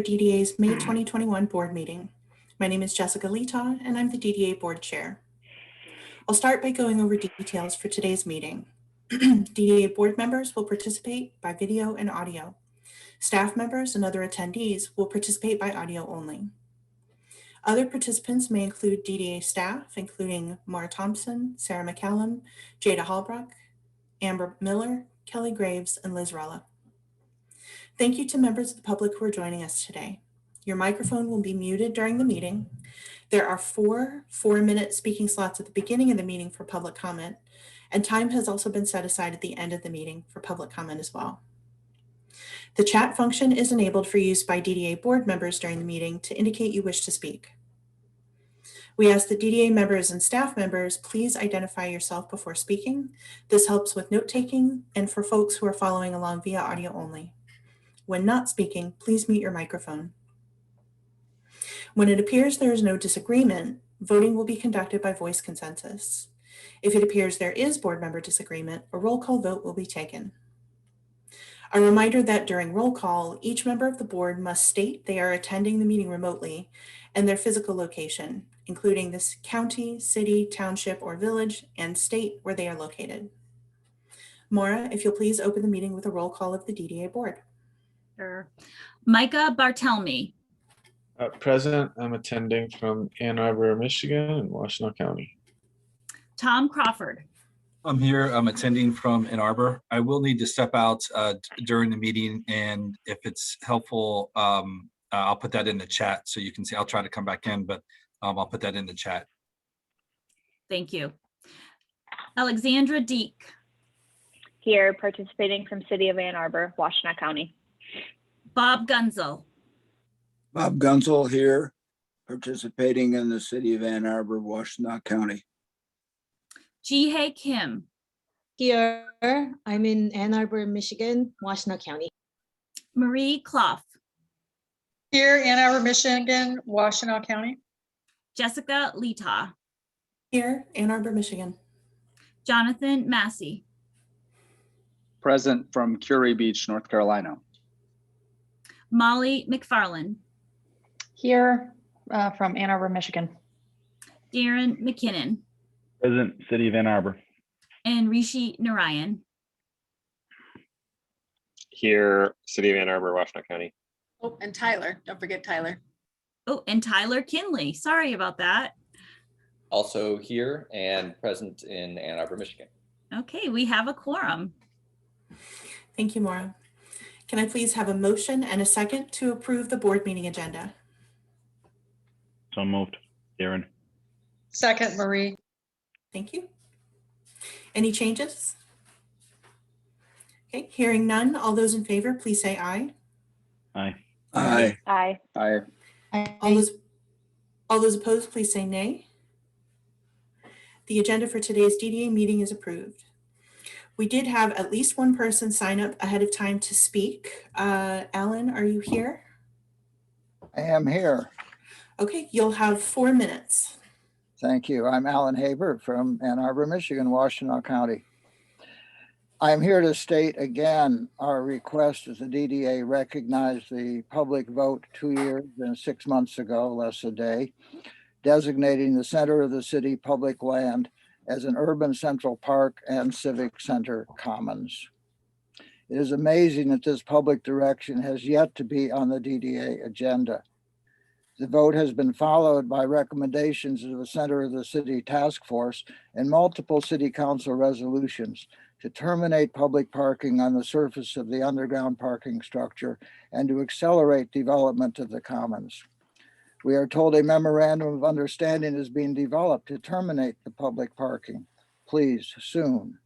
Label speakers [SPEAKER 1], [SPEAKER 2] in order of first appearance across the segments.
[SPEAKER 1] DDA's May 2021 board meeting. My name is Jessica Lita, and I'm the DDA board chair. I'll start by going over details for today's meeting. DDA board members will participate by video and audio. Staff members and other attendees will participate by audio only. Other participants may include DDA staff, including Mara Thompson, Sarah McCallum, Jada Hallbrook, Amber Miller, Kelly Graves, and Liz Rella. Thank you to members of the public who are joining us today. Your microphone will be muted during the meeting. There are four-minute speaking slots at the beginning of the meeting for public comment, and time has also been set aside at the end of the meeting for public comment as well. The chat function is enabled for use by DDA board members during the meeting to indicate you wish to speak. We ask that DDA members and staff members please identify yourself before speaking. This helps with note-taking and for folks who are following along via audio only. When not speaking, please mute your microphone. When it appears there is no disagreement, voting will be conducted by voice consensus. If it appears there is board member disagreement, a roll call vote will be taken. A reminder that during roll call, each member of the board must state they are attending the meeting remotely and their physical location, including this county, city, township, or village, and state where they are located. Maura, if you'll please open the meeting with a roll call of the DDA board.
[SPEAKER 2] Sure. Micah Bartelme.
[SPEAKER 3] Present, I'm attending from Ann Arbor, Michigan and Washtenaw County.
[SPEAKER 2] Tom Crawford.
[SPEAKER 4] I'm here. I'm attending from Ann Arbor. I will need to step out during the meeting, and if it's helpful, I'll put that in the chat so you can see. I'll try to come back in, but I'll put that in the chat.
[SPEAKER 2] Thank you. Alexandra Deek.
[SPEAKER 5] Here, participating from City of Ann Arbor, Washtenaw County.
[SPEAKER 2] Bob Gunzel.
[SPEAKER 6] Bob Gunzel here, participating in the City of Ann Arbor, Washtenaw County.
[SPEAKER 2] Jihei Kim.
[SPEAKER 7] Here, I'm in Ann Arbor, Michigan, Washtenaw County.
[SPEAKER 2] Marie Clough.
[SPEAKER 8] Here, Ann Arbor, Michigan, Washtenaw County.
[SPEAKER 2] Jessica Lita.
[SPEAKER 1] Here, Ann Arbor, Michigan.
[SPEAKER 2] Jonathan Massey.
[SPEAKER 9] Present from Curie Beach, North Carolina.
[SPEAKER 2] Molly McFarland.
[SPEAKER 8] Here from Ann Arbor, Michigan.
[SPEAKER 2] Darren McKinnon.
[SPEAKER 10] Present, City of Ann Arbor.
[SPEAKER 2] And Rishi Narayan.
[SPEAKER 11] Here, City of Ann Arbor, Washtenaw County.
[SPEAKER 12] Oh, and Tyler, don't forget Tyler.
[SPEAKER 2] Oh, and Tyler Kinley. Sorry about that.
[SPEAKER 13] Also here and present in Ann Arbor, Michigan.
[SPEAKER 2] Okay, we have a quorum.
[SPEAKER 1] Thank you, Maura. Can I please have a motion and a second to approve the board meeting agenda?
[SPEAKER 10] So moved, Darren.
[SPEAKER 8] Second, Marie.
[SPEAKER 1] Thank you. Any changes? Okay, hearing none, all those in favor, please say aye.
[SPEAKER 10] Aye.
[SPEAKER 6] Aye.
[SPEAKER 5] Aye.
[SPEAKER 9] Aye.
[SPEAKER 1] All those opposed, please say nay. The agenda for today's DDA meeting is approved. We did have at least one person sign up ahead of time to speak. Alan, are you here?
[SPEAKER 6] I am here.
[SPEAKER 1] Okay, you'll have 4 minutes.
[SPEAKER 6] Thank you. I'm Alan Haber from Ann Arbor, Michigan, Washtenaw County. I'm here to state again our request as the DDA recognized the public vote 2 years and 6 months ago, less a day, designating the center of the city public land as an urban central park and civic center commons. It is amazing that this public direction has yet to be on the DDA agenda. The vote has been followed by recommendations of the Center of the City Task Force and multiple City Council resolutions to terminate public parking on the surface of the underground parking structure and to accelerate development of the commons. We are told a memorandum of understanding is being developed to terminate the public parking. Please, soon.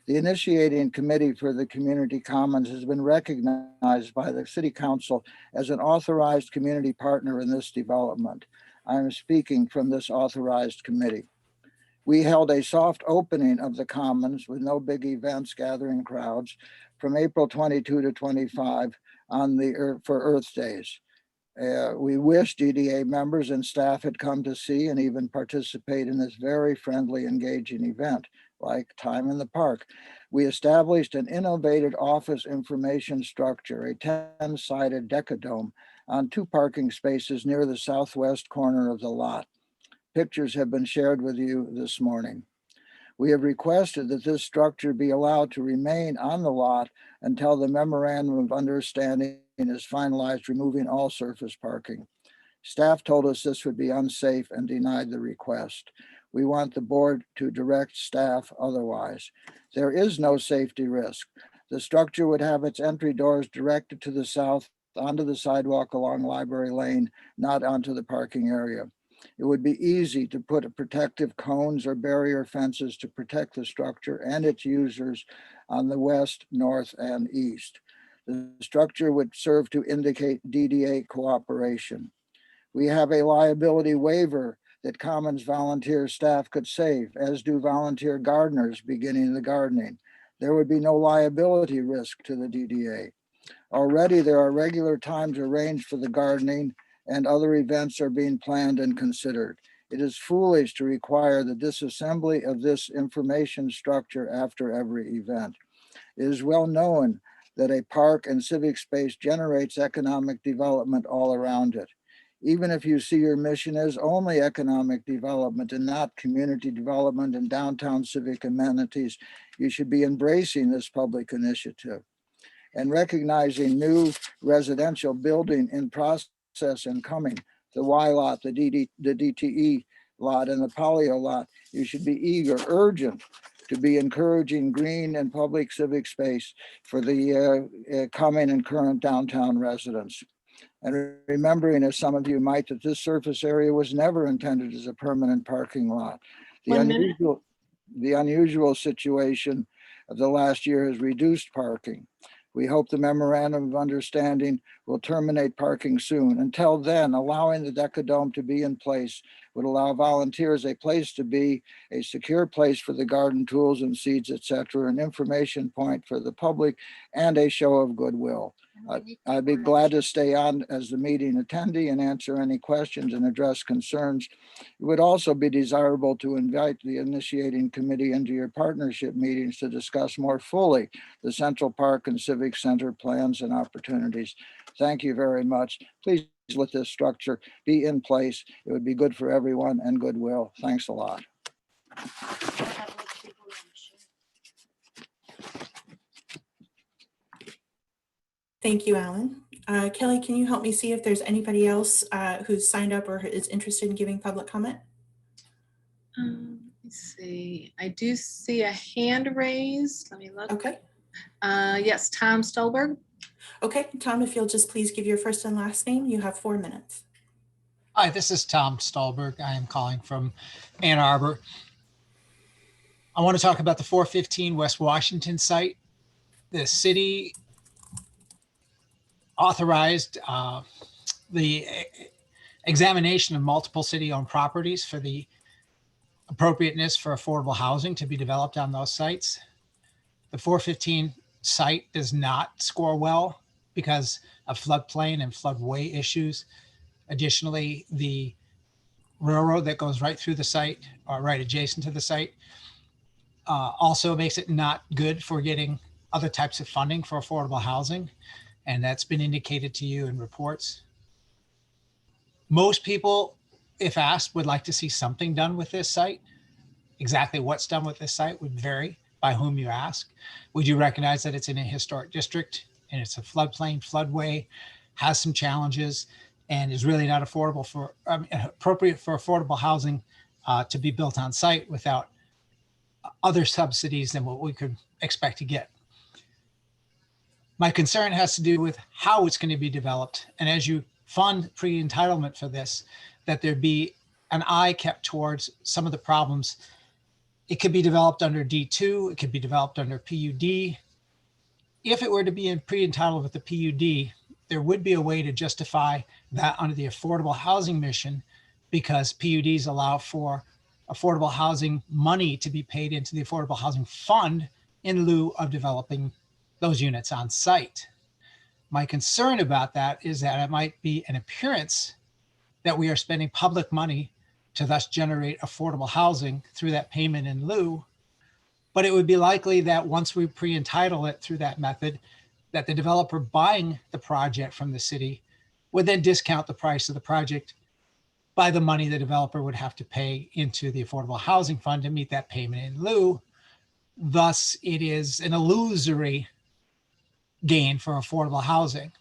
[SPEAKER 6] The initiating committee for the community commons has been recognized by the City Council as an authorized community partner in this development. I am speaking from this authorized committee. We held a soft opening of the commons with no big events gathering crowds from April 22 to 25 for Earth Days. We wish DDA members and staff had come to see and even participate in this very friendly, engaging event, like Time in the Park. We established an innovative office information structure, a 10-sided decadome on 2 parking spaces near the southwest corner of the lot. Pictures have been shared with you this morning. We have requested that this structure be allowed to remain on the lot until the memorandum of understanding is finalized, removing all surface parking. Staff told us this would be unsafe and denied the request. We want the board to direct staff otherwise. There is no safety risk. The structure would have its entry doors directed to the south onto the sidewalk along Library Lane, not onto the parking area. It would be easy to put protective cones or barrier fences to protect the structure and its users on the west, north, and east. The structure would serve to indicate DDA cooperation. We have a liability waiver that Commons volunteer staff could save, as do volunteer gardeners beginning the gardening. There would be no liability risk to the DDA. Already there are regular times arranged for the gardening, and other events are being planned and considered. It is foolish to require the disassembly of this information structure after every event. It is well known that a park and civic space generates economic development all around it. Even if you see your mission as only economic development and not community development and downtown civic amenities, you should be embracing this public initiative and recognizing new residential building in process and coming, the Y lot, the DTE lot, and the Polio lot. You should be eager, urgent to be encouraging green and public civic space for the coming and current downtown residents. And remembering, as some of you might, that this surface area was never intended as a permanent parking lot. The unusual situation of the last year has reduced parking. We hope the memorandum of understanding will terminate parking soon. Until then, allowing the Decadome to be in place would allow volunteers a place to be, a secure place for the garden tools and seeds, etc., an information point for the public, and a show of goodwill. I'd be glad to stay on as the meeting attendee and answer any questions and address concerns. It would also be desirable to invite the initiating committee into your partnership meetings to discuss more fully the Central Park and Civic Center plans and opportunities. Thank you very much. Please let this structure be in place. It would be good for everyone and goodwill. Thanks a lot.
[SPEAKER 1] Thank you, Alan. Kelly, can you help me see if there's anybody else who's signed up or is interested in giving public comment?
[SPEAKER 12] Let's see. I do see a hand raised. Let me look.
[SPEAKER 1] Okay.
[SPEAKER 12] Yes, Tom Stolberg.
[SPEAKER 1] Okay, Tom, if you'll just please give your first and last name, you have 4 minutes.
[SPEAKER 14] Hi, this is Tom Stolberg. I am calling from Ann Arbor. I want to talk about the 415 West Washington site. The city authorized the examination of multiple city-owned properties for the appropriateness for affordable housing to be developed on those sites. The 415 site does not score well because of floodplain and floodway issues. Additionally, the railroad that goes right through the site or right adjacent to the site also makes it not good for getting other types of funding for affordable housing. And that's been indicated to you in reports. Most people, if asked, would like to see something done with this site. Exactly what's done with this site would vary by whom you ask. We do recognize that it's in a historic district and it's a floodplain, floodway, has some challenges, and is really not affordable for appropriate for affordable housing to be built on site without other subsidies than what we could expect to get. My concern has to do with how it's going to be developed. And as you fund pre-entitlement for this, that there be an eye kept towards some of the problems. It could be developed under D2, it could be developed under PUD. If it were to be in pre-entitled with the PUD, there would be a way to justify that under the affordable housing mission, because PUDs allow for affordable housing money to be paid into the affordable housing fund in lieu of developing those units on site. My concern about that is that it might be an appearance that we are spending public money to thus generate affordable housing through that payment in lieu. But it would be likely that once we pre-entitle it through that method, that the developer buying the project from the city would then discount the price of the project by the money the developer would have to pay into the Affordable Housing Fund to meet that payment in lieu. Thus, it is an illusory gain for affordable housing.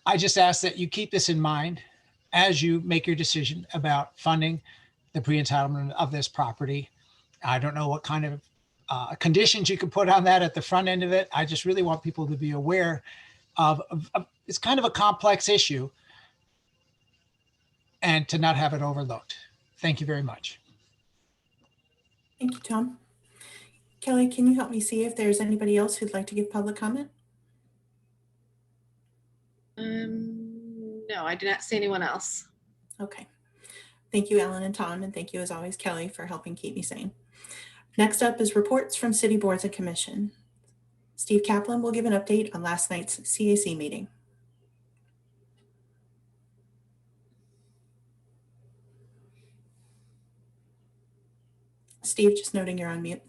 [SPEAKER 14] I just ask that you keep this in mind as you make your decision about funding the pre-entitlement of this property. I don't know what kind of conditions you could put on that at the front end of it. I just really want people to be aware of it's kind of a complex issue and to not have it overlooked. Thank you very much.
[SPEAKER 1] Thank you, Tom. Kelly, can you help me see if there's anybody else who'd like to give public comment?
[SPEAKER 12] No, I do not see anyone else.
[SPEAKER 1] Okay. Thank you, Ellen and Tom, and thank you as always, Kelly, for helping keep me sane. Next up is reports from city boards and commission. Steve Kaplan will give an update on last night's CAC meeting. Steve, just noting you're on mute.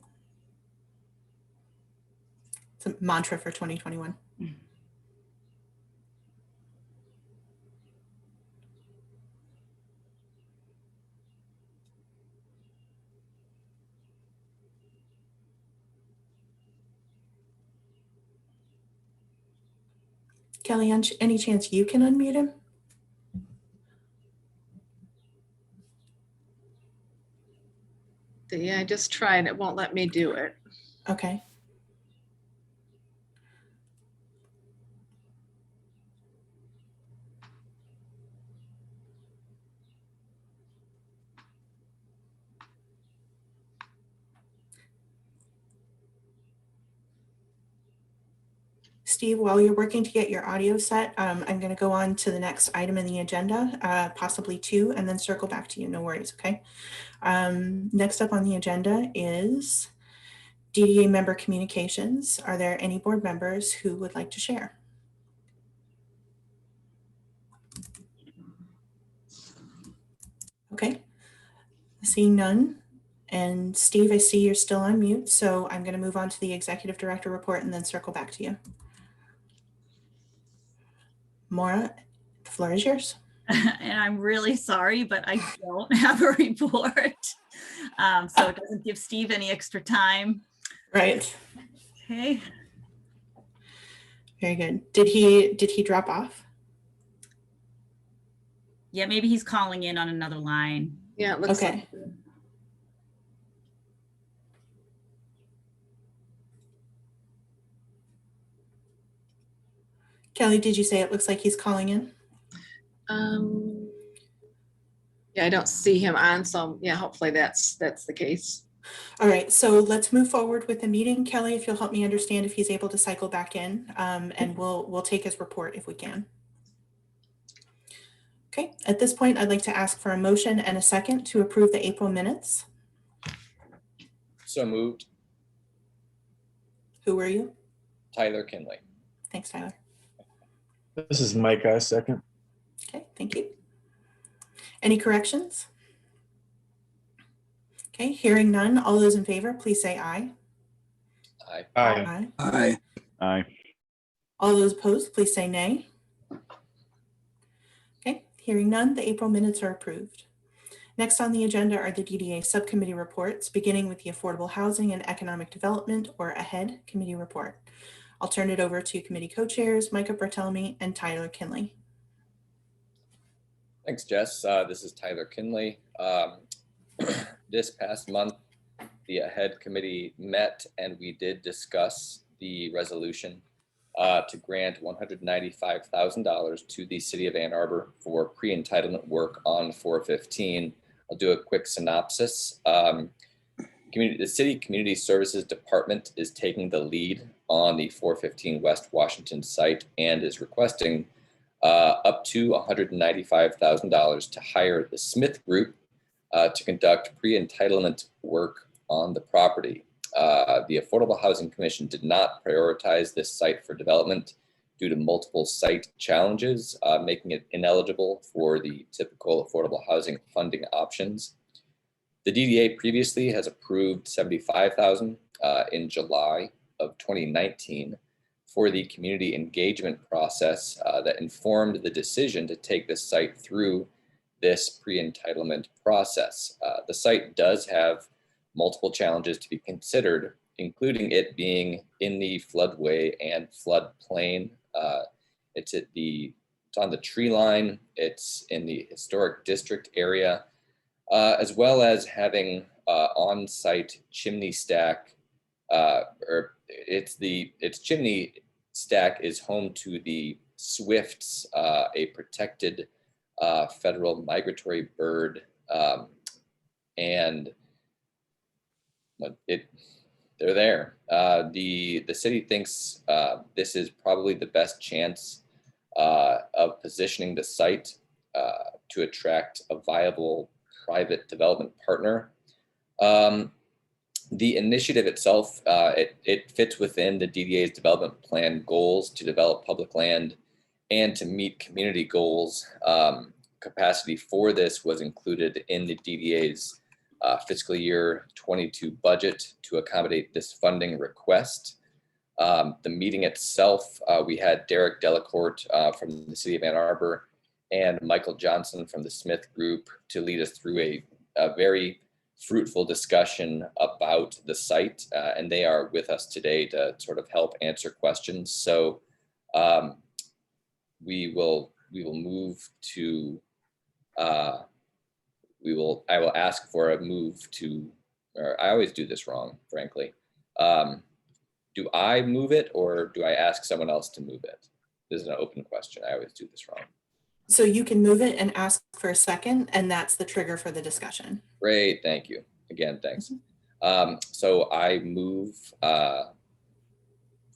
[SPEAKER 1] It's a mantra for 2021. Kelly, any chance you can unmute him?
[SPEAKER 12] Yeah, I just tried. It won't let me do it.
[SPEAKER 1] Okay. Steve, while you're working to get your audio set, I'm going to go on to the next item in the agenda, possibly two, and then circle back to you. No worries, okay? Next up on the agenda is DDA member communications. Are there any board members who would like to share? Okay, seeing none. And Steve, I see you're still on mute, so I'm going to move on to the executive director report and then circle back to you. Maura, the floor is yours.
[SPEAKER 2] And I'm really sorry, but I don't have a report. So it doesn't give Steve any extra time.
[SPEAKER 1] Right.
[SPEAKER 2] Okay.
[SPEAKER 1] Very good. Did he drop off?
[SPEAKER 2] Yeah, maybe he's calling in on another line.
[SPEAKER 12] Yeah, it looks
[SPEAKER 1] Okay.
[SPEAKER 12] like.
[SPEAKER 1] Kelly, did you say it looks like he's calling in?
[SPEAKER 12] Yeah, I don't see him on, so yeah, hopefully that's the case.
[SPEAKER 1] All right, so let's move forward with the meeting. Kelly, if you'll help me understand if he's able to cycle back in, and we'll take his report if we can. Okay, at this point, I'd like to ask for a motion and a second to approve the April minutes.
[SPEAKER 13] So moved.
[SPEAKER 1] Who were you?
[SPEAKER 13] Tyler Kinley.
[SPEAKER 1] Thanks, Tyler.
[SPEAKER 3] This is Mike, I second.
[SPEAKER 1] Okay, thank you. Any corrections? Okay, hearing none, all those in favor, please say aye.
[SPEAKER 13] Aye.
[SPEAKER 3] Aye.
[SPEAKER 6] Aye.
[SPEAKER 10] Aye.
[SPEAKER 1] All those opposed, please say nay. Okay, hearing none, the April minutes are approved. Next on the agenda are the DDA subcommittee reports, beginning with the Affordable Housing and Economic Development, or AHEAD, committee report. I'll turn it over to committee co-chairs, Micah Barthelemy and Tyler Kinley.
[SPEAKER 13] Thanks, Jess. This is Tyler Kinley. This past month, the AHEAD committee met and we did discuss the resolution to grant $195,000 to the city of Ann Arbor for pre-entitlement work on 415. I'll do a quick synopsis. The City Community Services Department is taking the lead on the 415 West Washington site and is requesting up to $195,000 to hire the Smith Group to conduct pre-entitlement work on the property. The Affordable Housing Commission did not prioritize this site for development due to multiple site challenges, making it ineligible for the typical affordable housing funding options. The DDA previously has approved $75,000 in July of 2019 for the community engagement process that informed the decision to take this site through this pre-entitlement process. The site does have multiple challenges to be considered, including it being in the floodway and floodplain. It's on the tree line, it's in the historic district area, as well as having on-site chimney stack, its chimney stack is home to the swifts, a protected federal migratory bird, and they're there. The city thinks this is probably the best chance of positioning the site to attract a viable private development partner. The initiative itself, it fits within the DDA's development plan goals to develop public land and to meet community goals. Capacity for this was included in the DDA's fiscal year 22 budget to accommodate this funding request. The meeting itself, we had Derek Delacourt from the city of Ann Arbor and Michael Johnson from the Smith Group to lead us through a very fruitful discussion about the site, and they are with us today to sort of help answer questions. So we will move to, I will ask for a move to, or I always do this wrong, frankly. Do I move it or do I ask someone else to move it? This is an open question. I always do this wrong.
[SPEAKER 1] So you can move it and ask for a second, and that's the trigger for the discussion.
[SPEAKER 13] Great, thank you. Again, thanks. So I move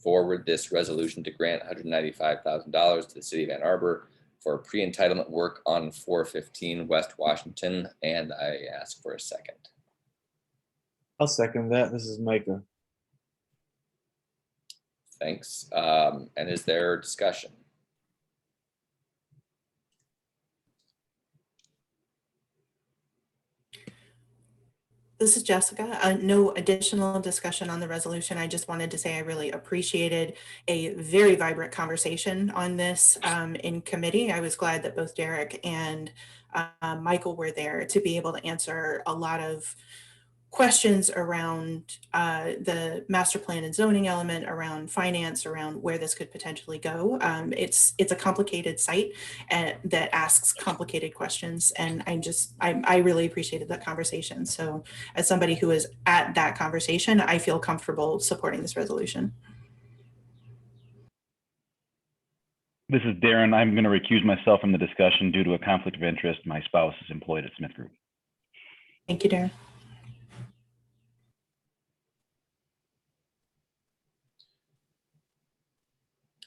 [SPEAKER 13] forward this resolution to grant $195,000 to the city of Ann Arbor for pre-entitlement work on 415 West Washington, and I ask for a second.
[SPEAKER 3] I'll second that. This is Micah.
[SPEAKER 13] Thanks. And is there discussion?
[SPEAKER 1] This is Jessica. No additional discussion on the resolution. I just wanted to say I really appreciated a very vibrant conversation on this in committee. I was glad that both Derek and Michael were there to be able to answer a lot of questions around the master plan and zoning element, around finance, around where this could potentially go. It's a complicated site that asks complicated questions, and I really appreciated that conversation. So as somebody who is at that conversation, I feel comfortable supporting this resolution.
[SPEAKER 10] This is Darren. I'm going to recuse myself from the discussion due to a conflict of interest. My spouse is employed at Smith Group.
[SPEAKER 1] Thank you, Darren.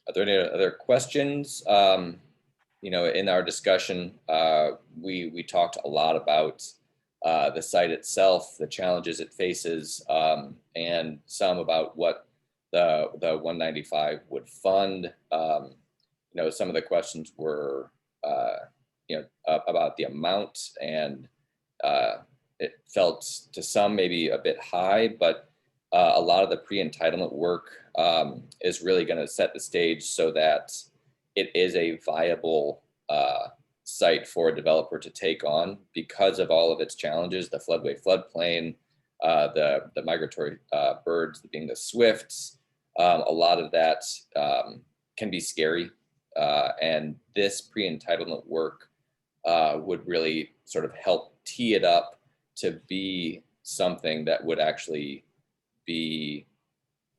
[SPEAKER 13] Are there any other questions? You know, in our discussion, we talked a lot about the site itself, the challenges it faces, and some about what the 195 would fund. You know, some of the questions were, you know, about the amount, and it felt to some maybe a bit high, but a lot of the pre-entitlement work is really going to set the stage so that it is a viable site for a developer to take on because of all of its challenges, the floodway, floodplain, the migratory birds being the swifts. A lot of that can be scary, and this pre-entitlement work would really sort of help tee it up to be something that would actually be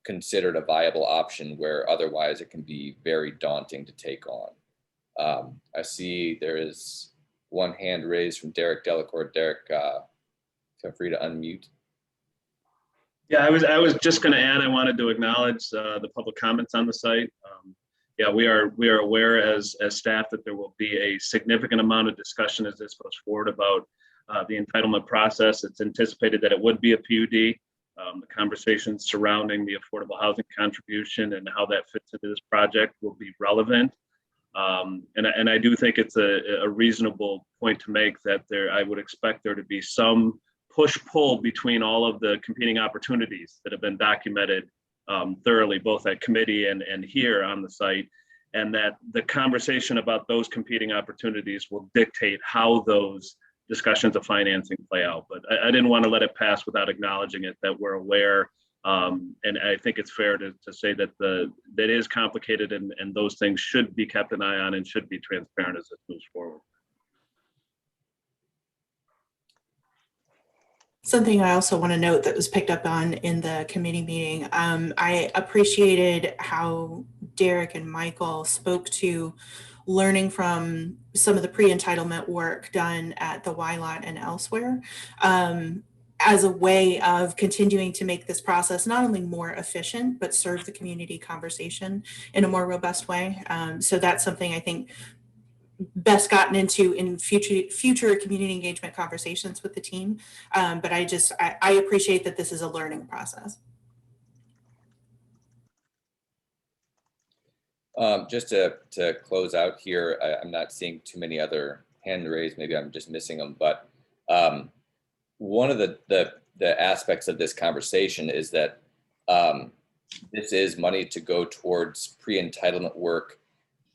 [SPEAKER 13] considered a viable option where otherwise it can be very daunting to take on. I see there is one hand raised from Derek Delacourt. Derek, feel free to unmute.
[SPEAKER 15] Yeah, I was just going to add, I wanted to acknowledge the public comments on the site. Yeah, we are aware as staff that there will be a significant amount of discussion as this goes forward about the entitlement process. It's anticipated that it would be a PUD. The conversations surrounding the affordable housing contribution and how that fits into this project will be relevant. And I do think it's a reasonable point to make that I would expect there to be some push-pull between all of the competing opportunities that have been documented thoroughly, both at committee and here on the site, and that the conversation about those competing opportunities will dictate how those discussions of financing play out. But I didn't want to let it pass without acknowledging it, that we're aware. And I think it's fair to say that that is complicated, and those things should be kept an eye on and should be transparent as it moves forward.
[SPEAKER 1] Something I also want to note that was picked up on in the committee meeting, I appreciated how Derek and Michael spoke to learning from some of the pre-entitlement work done at the Y lot and elsewhere, as a way of continuing to make this process not only more efficient, but serve the community conversation in a more robust way. So that's something I think best gotten into in future community engagement conversations with the team. But I appreciate that this is a learning process.
[SPEAKER 13] Just to close out here, I'm not seeing too many other hand raised. Maybe I'm just missing them. But one of the aspects of this conversation is that this is money to go towards pre-entitlement work,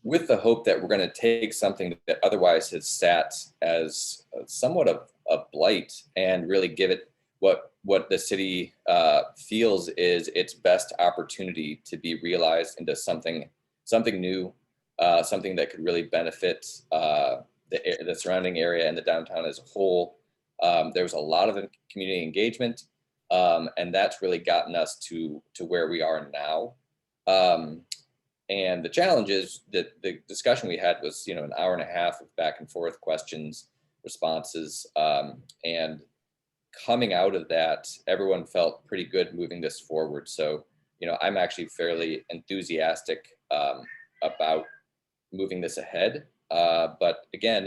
[SPEAKER 13] with the hope that we're going to take something that otherwise has sat as somewhat of a blight and really give it what the city feels is its best opportunity to be realized into something new, something that could really benefit the surrounding area and the downtown as a whole. There was a lot of community engagement, and that's really gotten us to where we are now. And the challenge is that the discussion we had was, an hour and a half of back and forth questions, responses, and coming out of that, everyone felt pretty good moving this forward. So, I'm actually fairly enthusiastic about moving this ahead. But again,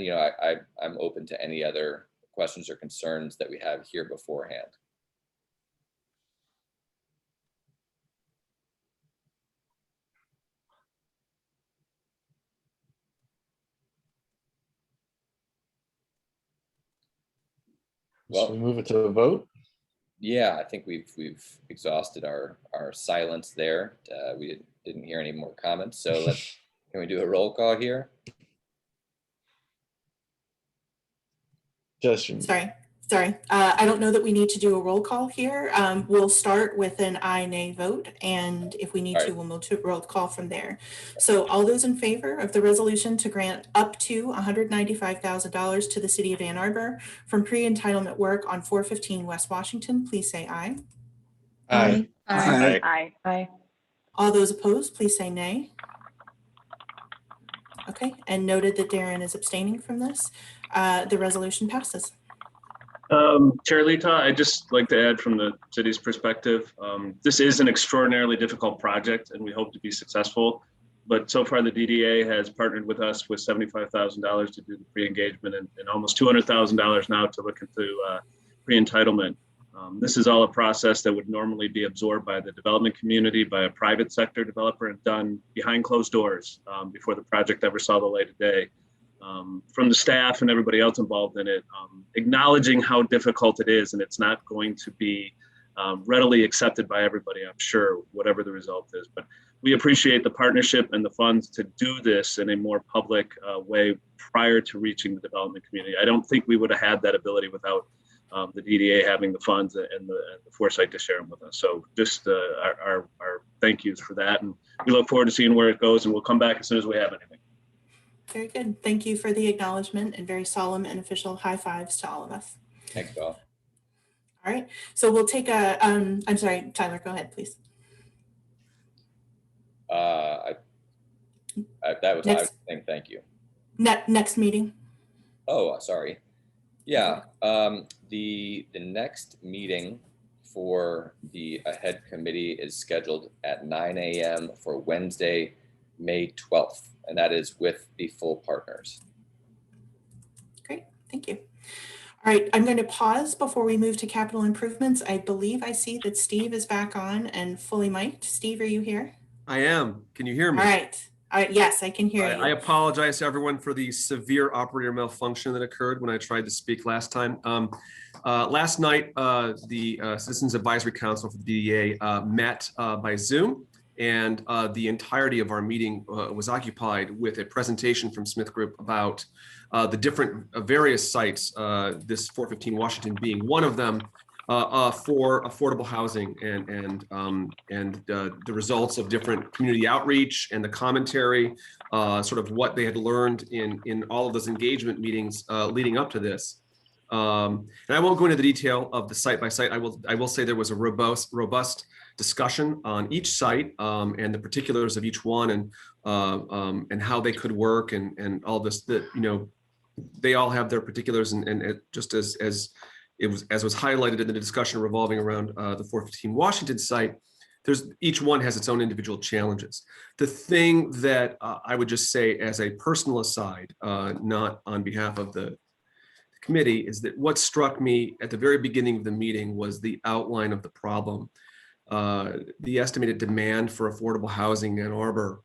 [SPEAKER 13] I'm open to any other questions or concerns that we have here beforehand.
[SPEAKER 3] Well, we move it to a vote.
[SPEAKER 13] Yeah, I think we've exhausted our silence there. We didn't hear any more comments. So can we do a roll call here?
[SPEAKER 3] Justin.
[SPEAKER 1] Sorry. I don't know that we need to do a roll call here. We'll start with an aye, nay vote. And if we need to, we'll move to a roll call from there. So all those in favor of the resolution to grant up to $195,000 to the city of Ann Arbor from pre-entitlement work on 415 West Washington, please say aye.
[SPEAKER 3] Aye.
[SPEAKER 5] Aye. Aye. Aye.
[SPEAKER 1] All those opposed, please say nay. Okay, and noted that Darren is abstaining from this. The resolution passes.
[SPEAKER 15] Chair Lita, I'd just like to add from the city's perspective, this is an extraordinarily difficult project and we hope to be successful. But so far the DDA has partnered with us with $75,000 to do the pre-engagement and almost $200,000 now to look into pre-entitlement. This is all a process that would normally be absorbed by the development community, by a private sector developer, and done behind closed doors before the project ever saw the light of day. From the staff and everybody else involved in it, acknowledging how difficult it is, and it's not going to be readily accepted by everybody, I'm sure, whatever the result is. But we appreciate the partnership and the funds to do this in a more public way prior to reaching the development community. I don't think we would have had that ability without the DDA having the funds and the foresight to share them with us. So just our thank yous for that. And we look forward to seeing where it goes, and we'll come back as soon as we have anything.
[SPEAKER 1] Very good. Thank you for the acknowledgement and very solemn and official high fives to all of us.
[SPEAKER 13] Thanks, Bill.
[SPEAKER 1] All right. So we'll take a, I'm sorry, Tyler, go ahead, please.
[SPEAKER 13] That was, I was saying thank you.
[SPEAKER 1] Next meeting.
[SPEAKER 13] Oh, sorry. Yeah, the next meeting for the AHEAD committee is scheduled at 9 a.m. for Wednesday, May 12th, and that is with the full partners.
[SPEAKER 1] Great, thank you. All right, I'm going to pause before we move to capital improvements. I believe I see that Steve is back on and fully mic'd. Steve, are you here?
[SPEAKER 16] I am. Can you hear me?
[SPEAKER 1] All right, Yes, I can hear
[SPEAKER 16] I
[SPEAKER 1] you.
[SPEAKER 16] apologize to everyone for the severe operator malfunction that occurred when I tried to speak last time. Last night, the Citizens Advisory Council for the DDA met by Zoom, and the entirety of our meeting was occupied with a presentation from Smith Group about the different various sites, this 415 Washington being one of them, for affordable housing and the results of different community outreach and the commentary, sort of what they had learned in all of those engagement meetings leading up to this. And I won't go into the detail of the site by site. I will say there was a robust discussion on each site and the particulars of each one and how they could work and all this. That they all have their particulars and just as was highlighted in the discussion revolving around the 415 Washington site, each one has its own individual challenges. The thing that I would just say as a personal aside, not on behalf of the committee, is that what struck me at the very beginning of the meeting was the outline of the problem. The estimated demand for affordable housing in Ann Arbor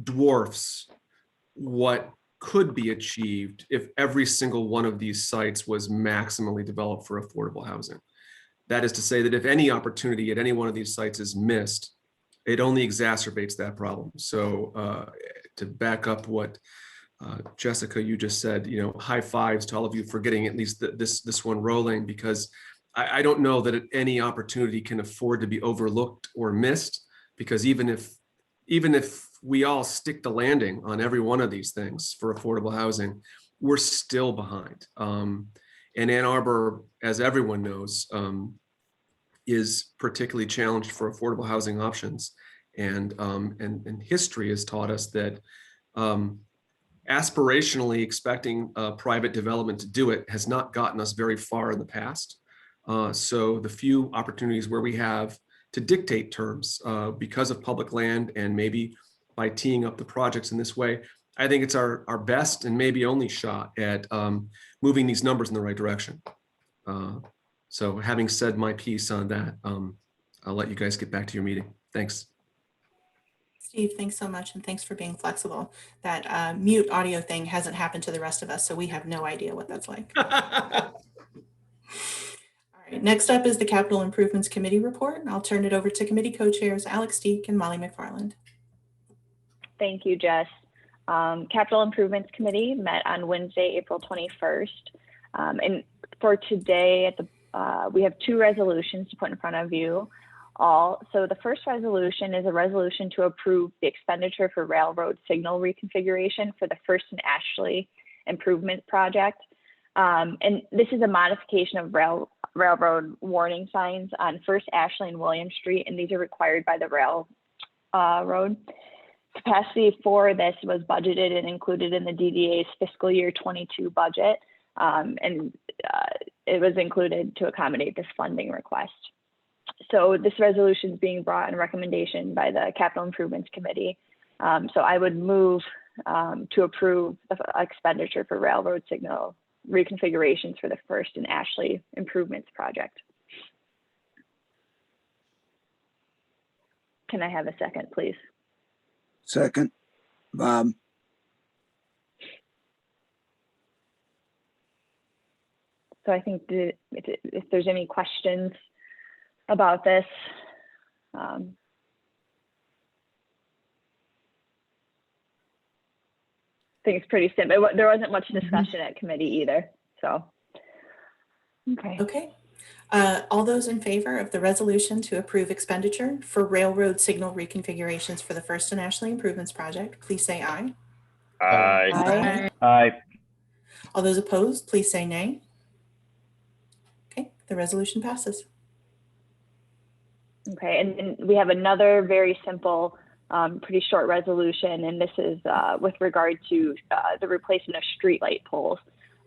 [SPEAKER 16] dwarfs what could be achieved if every single one of these sites was maximally developed for affordable housing. That is to say that if any opportunity at any one of these sites is missed, it only exacerbates that problem. So to back up what Jessica, you just said, high fives to all of you for getting at least this one rolling, because I don't know that any opportunity can afford to be overlooked or missed, because even if we all stick the landing on every one of these things for affordable housing, we're still behind. And Ann Arbor, as everyone knows, is particularly challenged for affordable housing options. And history has taught us that aspirationally expecting private development to do it has not gotten us very far in the past. So the few opportunities where we have to dictate terms because of public land and maybe by teeing up the projects in this way, I think it's our best and maybe only shot at moving these numbers in the right direction. So having said my piece on that, I'll let you guys get back to your meeting. Thanks.
[SPEAKER 1] Steve, thanks so much, and thanks for being flexible. That mute audio thing hasn't happened to the rest of us, so we have no idea what that's like. All right, next up is the Capital Improvements Committee report. I'll turn it over to committee co-chairs Alex Deek and Molly McFarland.
[SPEAKER 5] Thank you, Jess. Capital Improvements Committee met on Wednesday, April 21st. And for today, we have two resolutions to put in front of you all. So the first resolution is a resolution to approve the expenditure for railroad signal reconfiguration for the First and Ashley Improvement Project. And this is a modification of railroad warning signs on First Ashley and William Street, and these are required by the railroad. Capacity for this was budgeted and included in the DDA's fiscal year 22 budget, and it was included to accommodate this funding request. So this resolution is being brought in recommendation by the Capital Improvements Committee. So I would move to approve the expenditure for railroad signal reconfigurations for the First and Ashley Improvements Project. Can I have a second, please?
[SPEAKER 6] Second, Bob.
[SPEAKER 5] So I think if there's any questions about this, I think it's pretty simple. There wasn't much discussion at committee either, so.
[SPEAKER 1] Okay. All those in favor of the resolution to approve expenditure for railroad signal reconfigurations for the First and Ashley Improvements Project, please say aye.
[SPEAKER 11] Aye.
[SPEAKER 1] Aye.
[SPEAKER 10] Aye.
[SPEAKER 1] All those opposed, please say nay. Okay, the resolution passes.
[SPEAKER 5] Okay, and then we have another very simple, pretty short resolution, and this is with regard to the replacement of streetlight poles.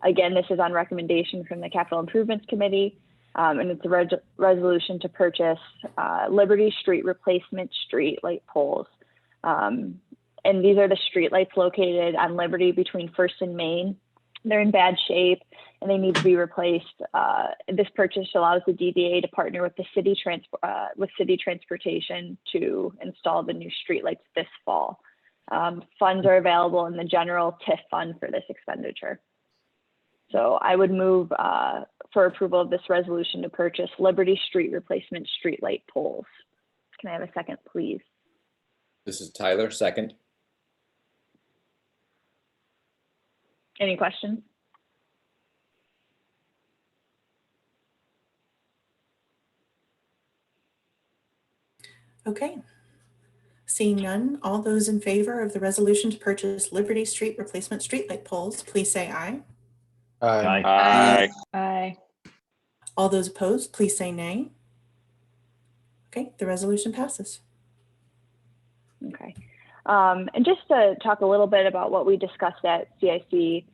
[SPEAKER 5] Again, this is on recommendation from the Capital Improvements Committee, and it's a resolution to purchase Liberty Street replacement streetlight poles. And these are the streetlights located on Liberty between First and Main. They're in bad shape and they need to be replaced. This purchase allows the DDA to partner with the city transportation to install the new streetlights this fall. Funds are available in the general TIF fund for this expenditure. So I would move for approval of this resolution to purchase Liberty Street replacement streetlight poles. Can I have a second, please?
[SPEAKER 13] This is Tyler, second.
[SPEAKER 5] Any questions?
[SPEAKER 1] Okay. Seeing none, all those in favor of the resolution to purchase Liberty Street replacement streetlight poles, please say aye.
[SPEAKER 3] Aye.
[SPEAKER 11] Aye.
[SPEAKER 5] Aye.
[SPEAKER 1] All those opposed, please say nay. Okay, the resolution passes.
[SPEAKER 5] Okay. And just to talk a little bit about what we discussed at CIC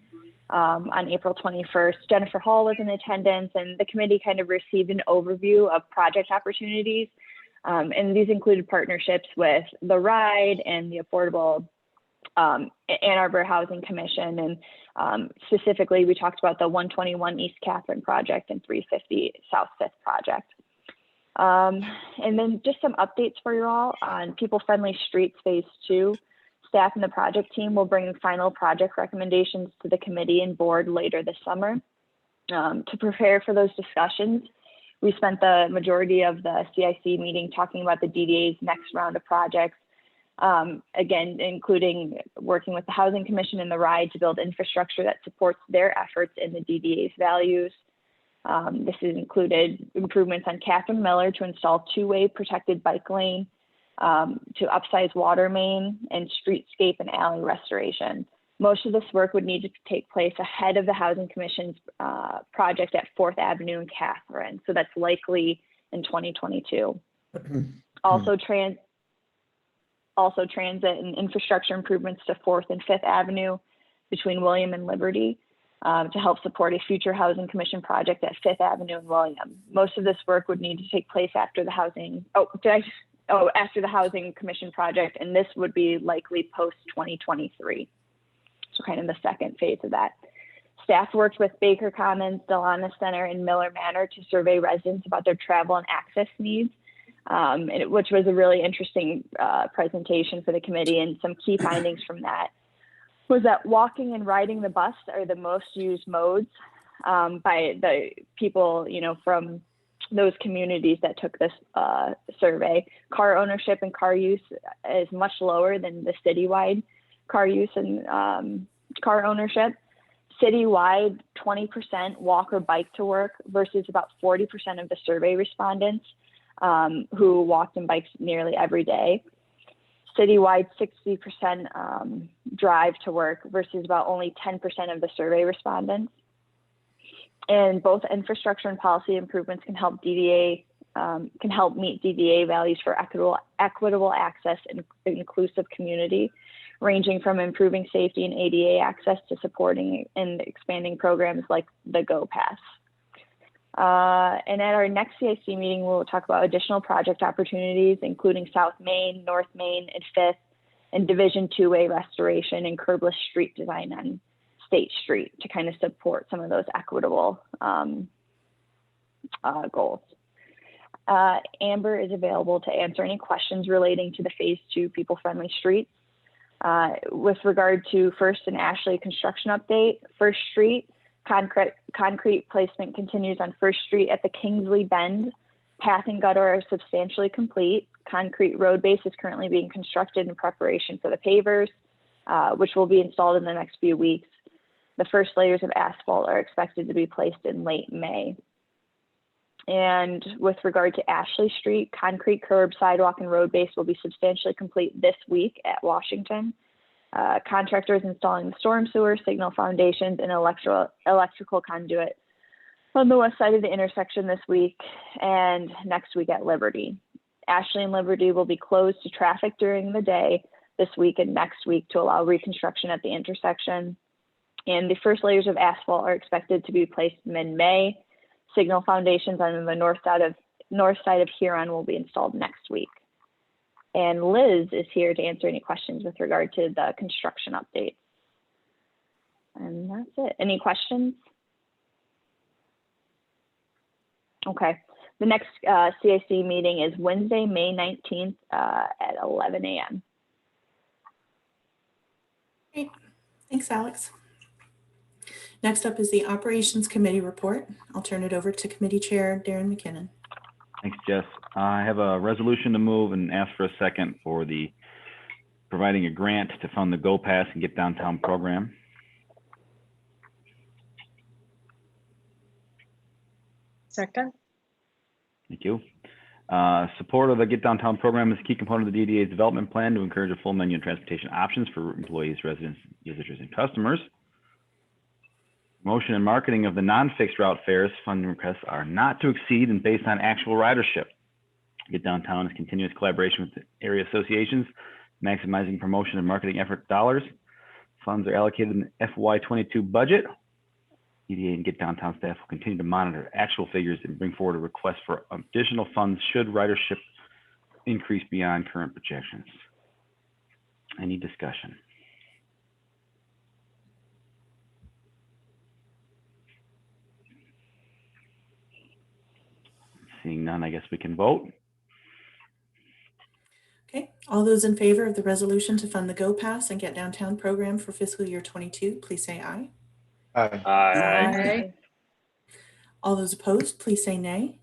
[SPEAKER 5] on April 21st, Jennifer Hall was in attendance, and the committee kind of received an overview of project opportunities. And these included partnerships with the RIDE and the Affordable Ann Arbor Housing Commission. And specifically, we talked about the 121 East Catherine project and 350 South 5th project. And then just some updates for you all on People Friendly Streets Phase 2. Staff and the project team will bring final project recommendations to the committee and board later this summer. To prepare for those discussions, we spent the majority of the CIC meeting talking about the DDA's next round of projects, again, including working with the Housing Commission and the RIDE to build infrastructure that supports their efforts in the DDA's values. This has included improvements on Catherine Miller to install two-way protected bike lane, to upsize water main, and streetscape and alley restoration. Most of this work would need to take place ahead of the Housing Commission's project at 4th Avenue and Catherine. So that's likely in 2022. Also transit and infrastructure improvements to 4th and 5th Avenue between William and Liberty to help support a future Housing Commission project at 5th Avenue and William. Most of this work would need to take place after the after the Housing Commission project, and this would be likely post 2023. So kind of the second phase of that. Staff worked with Baker Commons, Delana Center, and Miller Manor to survey residents about their travel and access needs, which was a really interesting presentation for the committee. And some key findings from that was that walking and riding the bus are the most used modes by the people, from those communities that took this survey. Car ownership and car use is much lower than the citywide car use and car ownership. Citywide, 20% walk or bike to work versus about 40% of the survey respondents who walked and biked nearly every day. Citywide, 60% drive to work versus about only 10% of the survey respondents. And both infrastructure and policy improvements can help meet DDA values for equitable access and inclusive community, ranging from improving safety and ADA access to supporting and expanding programs like the Go Pass. And at our next CIC meeting, we'll talk about additional project opportunities, including South Main, North Main, and 5th, and Division two-way restoration and curbless street design on State Street to kind of support some of those equitable goals. Amber is available to answer any questions relating to the Phase 2 people-friendly streets. With regard to First and Ashley construction update, First Street, concrete placement continues on First Street at the Kingsley Bend. Path and gutter are substantially complete. Concrete road base is currently being constructed in preparation for the pavers, which will be installed in the next few weeks. The first layers of asphalt are expected to be placed in late May. And with regard to Ashley Street, concrete curb, sidewalk, and road base will be substantially complete this week at Washington. Contractors installing the storm sewer, signal foundations, and electrical conduit on the west side of the intersection this week and next week at Liberty. Ashley and Liberty will be closed to traffic during the day this week and next week to allow reconstruction at the intersection. And the first layers of asphalt are expected to be placed mid-May. Signal foundations on the north side of Huron will be installed next week. And Liz is here to answer any questions with regard to the construction update. And that's it. Any questions? Okay. The next CIC meeting is Wednesday, May 19th at 11 a.m.
[SPEAKER 1] Great. Thanks, Alex. Next up is the Operations Committee report. I'll turn it over to Committee Chair Darren McKinnon.
[SPEAKER 10] Thanks, Jess. I have a resolution to move and ask for a second for the providing a grant to fund the Go Pass and Get Downtown program.
[SPEAKER 8] Second.
[SPEAKER 10] Thank you. Support of the Get Downtown program is a key component of the DDA's development plan to encourage a full menu of transportation options for employees, residents, visitors, and customers. Promotion and marketing of the non-fixed route fares funding requests are not to exceed and based on actual ridership. Get Downtown is continuous collaboration with area associations, maximizing promotion and marketing effort dollars. Funds are allocated in the FY22 budget. DDA and Get Downtown staff will continue to monitor actual figures and bring forward a request for additional funds should ridership increase beyond current projections. Any discussion? Seeing none, I guess we can vote.
[SPEAKER 1] Okay, all those in favor of the resolution to fund the Go Pass and Get Downtown program for fiscal year 22, please say aye.
[SPEAKER 11] Aye.
[SPEAKER 8] Aye.
[SPEAKER 1] All those opposed, please say nay.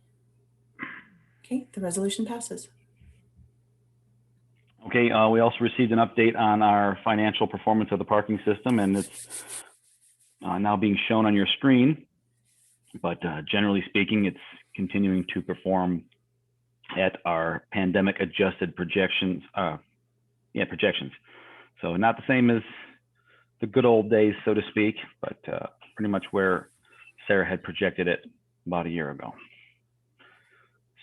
[SPEAKER 1] Okay, the resolution passes.
[SPEAKER 10] Okay, we also received an update on our financial performance of the parking system, and it's now being shown on your screen. But generally speaking, it's continuing to perform at our pandemic adjusted projections. Projections. So not the same as the good old days, so to speak, but pretty much where Sarah had projected it about a year ago.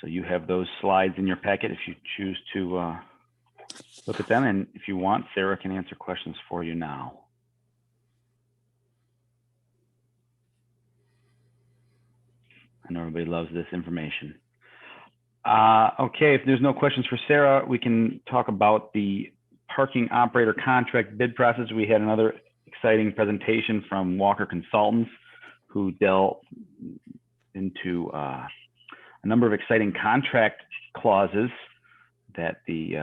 [SPEAKER 10] So you have those slides in your packet if you choose to look at them. And if you want, Sarah can answer questions for you now. I know everybody loves this information. Okay, if there's no questions for Sarah, we can talk about the parking operator contract bid process. We had another exciting presentation from Walker Consultants, who delved into a number of exciting contract clauses that the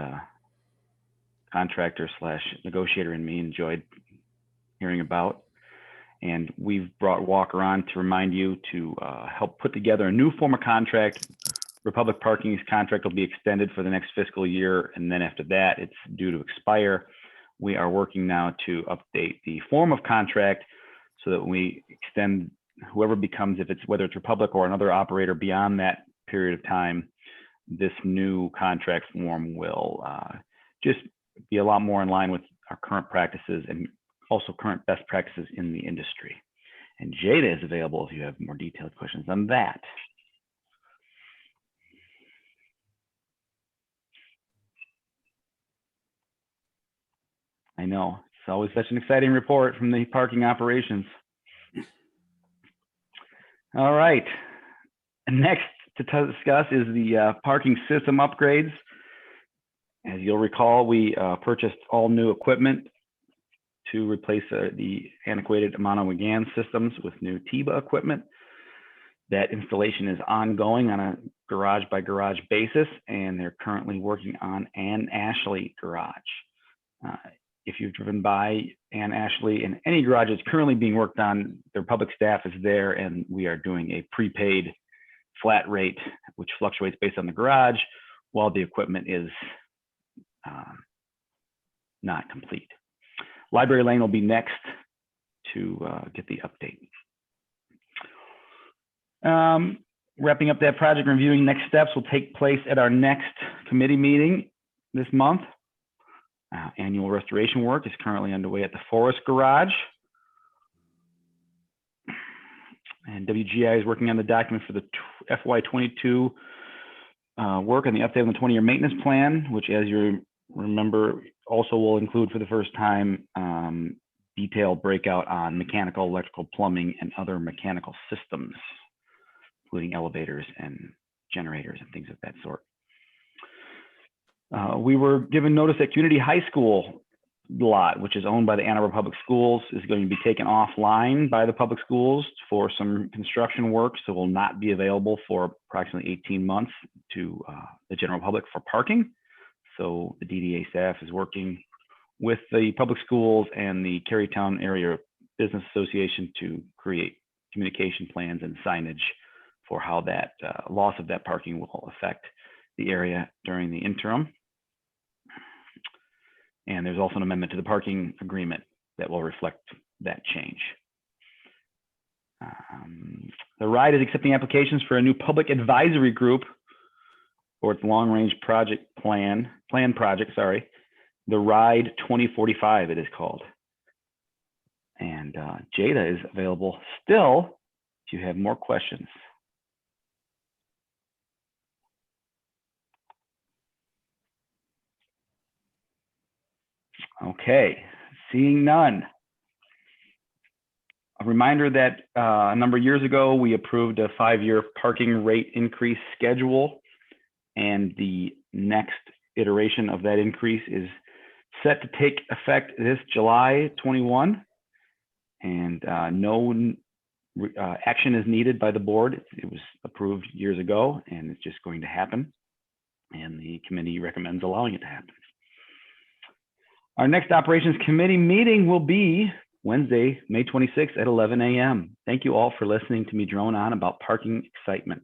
[SPEAKER 10] contractor slash negotiator and me enjoyed hearing about. And we've brought Walker on to remind you to help put together a new form of contract. Republic Parking's contract will be extended for the next fiscal year, and then after that, it's due to expire. We are working now to update the form of contract so that we extend whoever becomes, whether it's Republic or another operator beyond that period of time, this new contract form will just be a lot more in line with our current practices and also current best practices in the industry. And Jada is available if you have more detailed questions on that. I know, it's always such an exciting report from the parking operations. All right, and next to discuss is the parking system upgrades. As you'll recall, we purchased all new equipment to replace the antiquated Montague systems with new TIBA equipment. That installation is ongoing on a garage by garage basis, and they're currently working on Ann Ashley garage. If you've driven by Ann Ashley in any garage that's currently being worked on, their public staff is there, and we are doing a prepaid flat rate, which fluctuates based on the garage while the equipment is not complete. Library Lane will be next to get the update. Wrapping up that project, reviewing next steps will take place at our next committee meeting this month. Annual restoration work is currently underway at the Forest Garage. And WGI is working on the document for the FY22 work and the update on the 20-year maintenance plan, which, as you remember, also will include for the first time detailed breakout on mechanical, electrical, plumbing, and other mechanical systems, including elevators and generators and things of that sort. We were given notice that Community High School lot, which is owned by the Ann Arbor Public Schools, is going to be taken offline by the public schools for some construction work, so will not be available for approximately 18 months to the general public for parking. So the DDA staff is working with the public schools and the Carytown Area Business Association to create communication plans and signage for how that loss of that parking will affect the area during the interim. And there's also an amendment to the parking agreement that will reflect that change. The RIDE is accepting applications for a new public advisory group for its long-range project plan project, sorry. The RIDE 2045 it is called. And Jada is available still if you have more questions. Okay, seeing none. A reminder that a number of years ago, we approved a 5-year parking rate increase schedule, and the next iteration of that increase is set to take effect this July 21, and no action is needed by the board. It was approved years ago, and it's just going to happen, and the committee recommends allowing it to happen. Our next operations committee meeting will be Wednesday, May 26th at 11 a.m. Thank you all for listening to me drone on about parking excitement.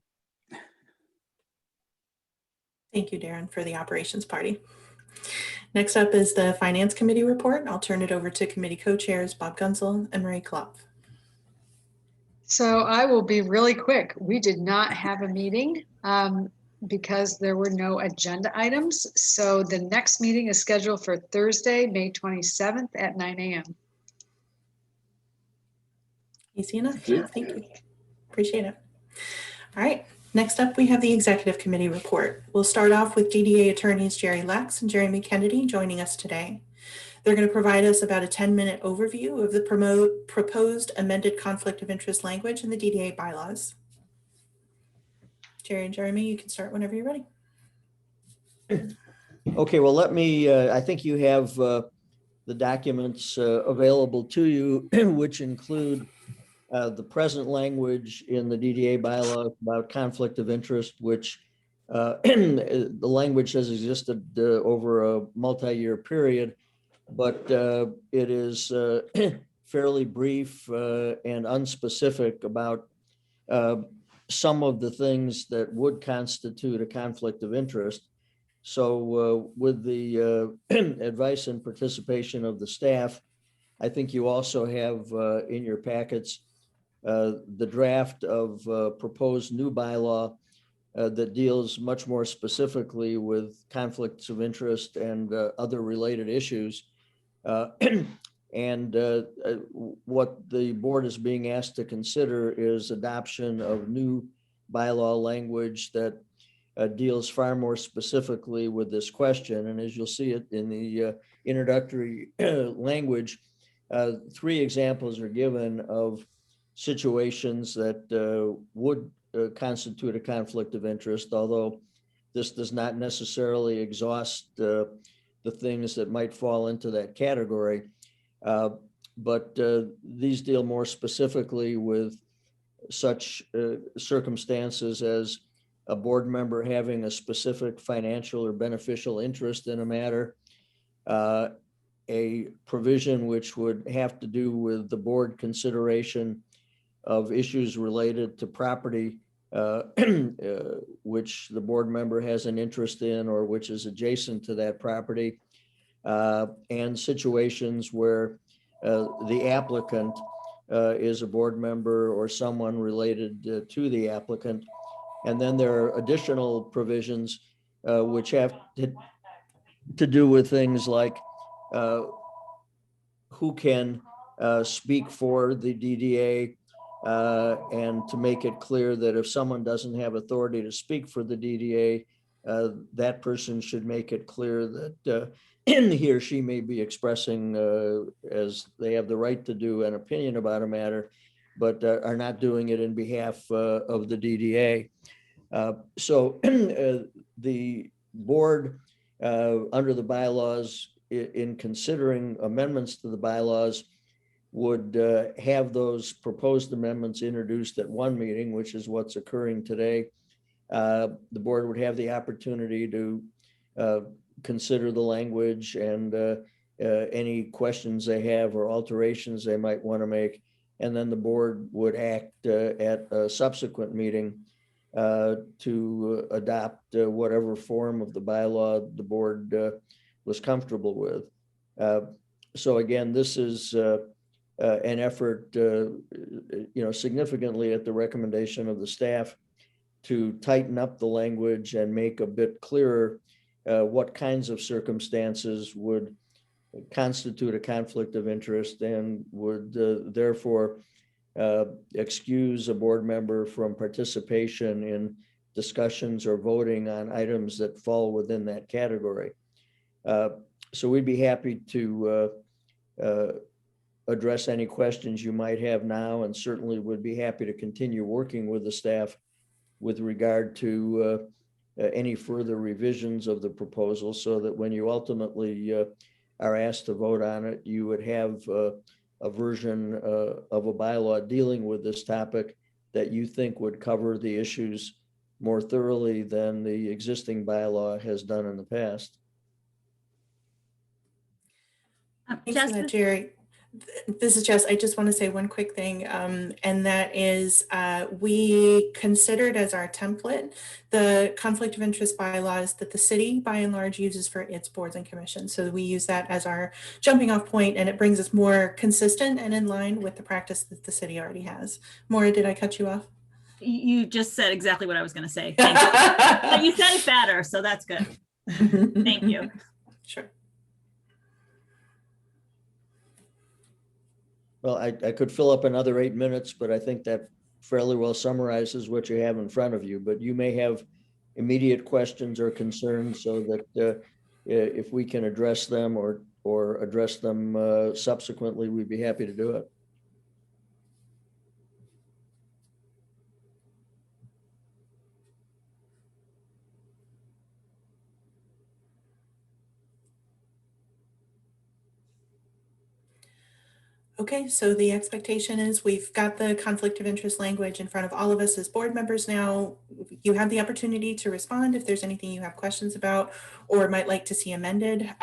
[SPEAKER 1] Thank you, Darren, for the operations party. Next up is the Finance Committee report. I'll turn it over to committee co-chairs Bob Gunzel and Marie Klopf.
[SPEAKER 8] So I will be really quick. We did not have a meeting because there were no agenda items. So the next meeting is scheduled for Thursday, May 27th at 9 a.m.
[SPEAKER 1] Easy enough. Thank you. Appreciate it. All right. Next up, we have the Executive Committee report. We'll start off with DDA attorneys Jerry Lex and Jeremy Kennedy joining us today. They're going to provide us about a 10-minute overview of the proposed amended conflict of interest language in the DDA bylaws. Jerry and Jeremy, you can start whenever you're ready.
[SPEAKER 17] Okay, well, let me, I think you have the documents available to you, which include the present language in the DDA bylaw about conflict of interest, which the language has existed over a multi-year period, but it is fairly brief and unspecific about some of the things that would constitute a conflict of interest. So with the advice and participation of the staff, I think you also have in your packets the draft of proposed new bylaw that deals much more specifically with conflicts of interest and other related issues. And what the board is being asked to consider is adoption of new bylaw language that deals far more specifically with this question. And as you'll see it in the introductory language, 3 examples are given of situations that would constitute a conflict of interest, although this does not necessarily exhaust the things that might fall into that category. But these deal more specifically with such circumstances as a board member having a specific financial or beneficial interest in a matter, a provision which would have to do with the board consideration of issues related to property which the board member has an interest in or which is adjacent to that property, and situations where the applicant is a board member or someone related to the applicant. And then there are additional provisions which have to do with things like who can speak for the DDA, and to make it clear that if someone doesn't have authority to speak for the DDA, that person should make it clear that he or she may be expressing, as they have the right to do, an opinion about a matter, but are not doing it in behalf of the DDA. So the board, under the bylaws, in considering amendments to the bylaws, would have those proposed amendments introduced at one meeting, which is what's occurring today. The board would have the opportunity to consider the language and any questions they have or alterations they might want to make. And then the board would act at a subsequent meeting to adopt whatever form of the bylaw the board was comfortable with. So again, this is an effort, significantly at the recommendation of the staff to tighten up the language and make a bit clearer what kinds of circumstances would constitute a conflict of interest and would therefore excuse a board member from participation in discussions or voting on items that fall within that category. So we'd be happy to address any questions you might have now, and certainly would be happy to continue working with the staff with regard to any further revisions of the proposal, so that when you ultimately are asked to vote on it, you would have a version of a bylaw dealing with this topic that you think would cover the issues more thoroughly than the existing bylaw has done in the past.
[SPEAKER 1] Thanks for that, Jerry. This is Jess. I just want to say one quick thing, and that is we considered as our template the conflict of interest bylaws that the city by and large uses for its boards and commissions. So we use that as our jumping off point, and it brings us more consistent and in line with the practice that the city already has. Maura, did I cut you off?
[SPEAKER 2] You just said exactly what I was going to say. Thank you. But you said it better, so that's good. Thank you.
[SPEAKER 1] Sure.
[SPEAKER 17] Well, I could fill up another 8 minutes, but I think that fairly well summarizes what you have in front of you. But you may have immediate questions or concerns, so that if we can address them or address them subsequently, we'd be happy to do it.
[SPEAKER 1] Okay, so the expectation is we've got the conflict of interest language in front of all of us as board members now. You have the opportunity to respond if there's anything you have questions about or might like to see amended.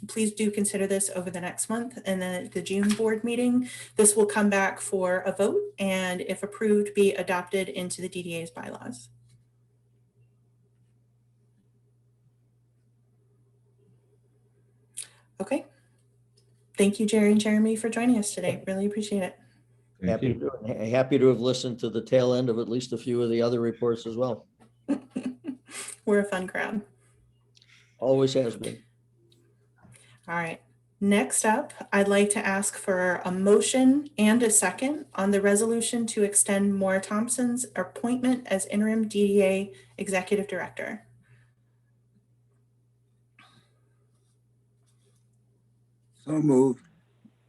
[SPEAKER 1] Please do consider this over the next month, and then at the June board meeting, this will come back for a vote, and if approved, be adopted into the DDA's bylaws. Okay. Thank you, Jerry and Jeremy, for joining us today. Really appreciate it.
[SPEAKER 17] Happy to have listened to the tail end of at least a few of the other reports as well.
[SPEAKER 1] We're a fun crowd.
[SPEAKER 17] Always has been.
[SPEAKER 1] All right. Next up, I'd like to ask for a motion and a second on the resolution to extend Maura Thompson's appointment as interim DDA Executive Director.
[SPEAKER 6] So moved.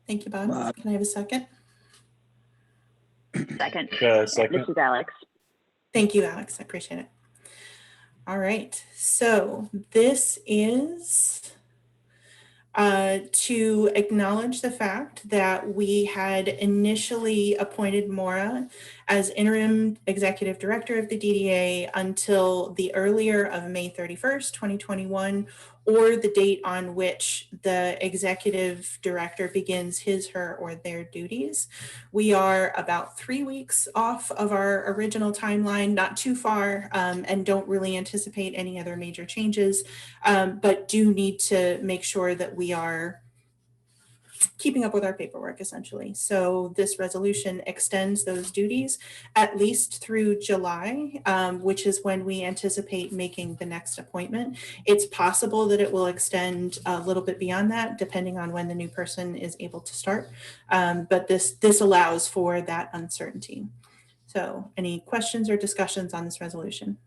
[SPEAKER 1] Thank you, Bob. Can I have a second?
[SPEAKER 5] Second.
[SPEAKER 3] Second.
[SPEAKER 5] This is Alex.
[SPEAKER 1] Thank you, Alex. I appreciate it. All right. So this is to acknowledge the fact that we had initially appointed Maura as interim executive director of the DDA until the earlier of May 31st, 2021, or the date on which the executive director begins his, her, or their duties. We are about 3 weeks off of our original timeline, not too far, and don't really anticipate any other major changes, but do need to make sure that we are keeping up with our paperwork, essentially. So this resolution extends those duties at least through July, which is when we anticipate making the next appointment. It's possible that it will extend a little bit beyond that, depending on when the new person is able to start. But this allows for that uncertainty. So any questions or discussions on this resolution?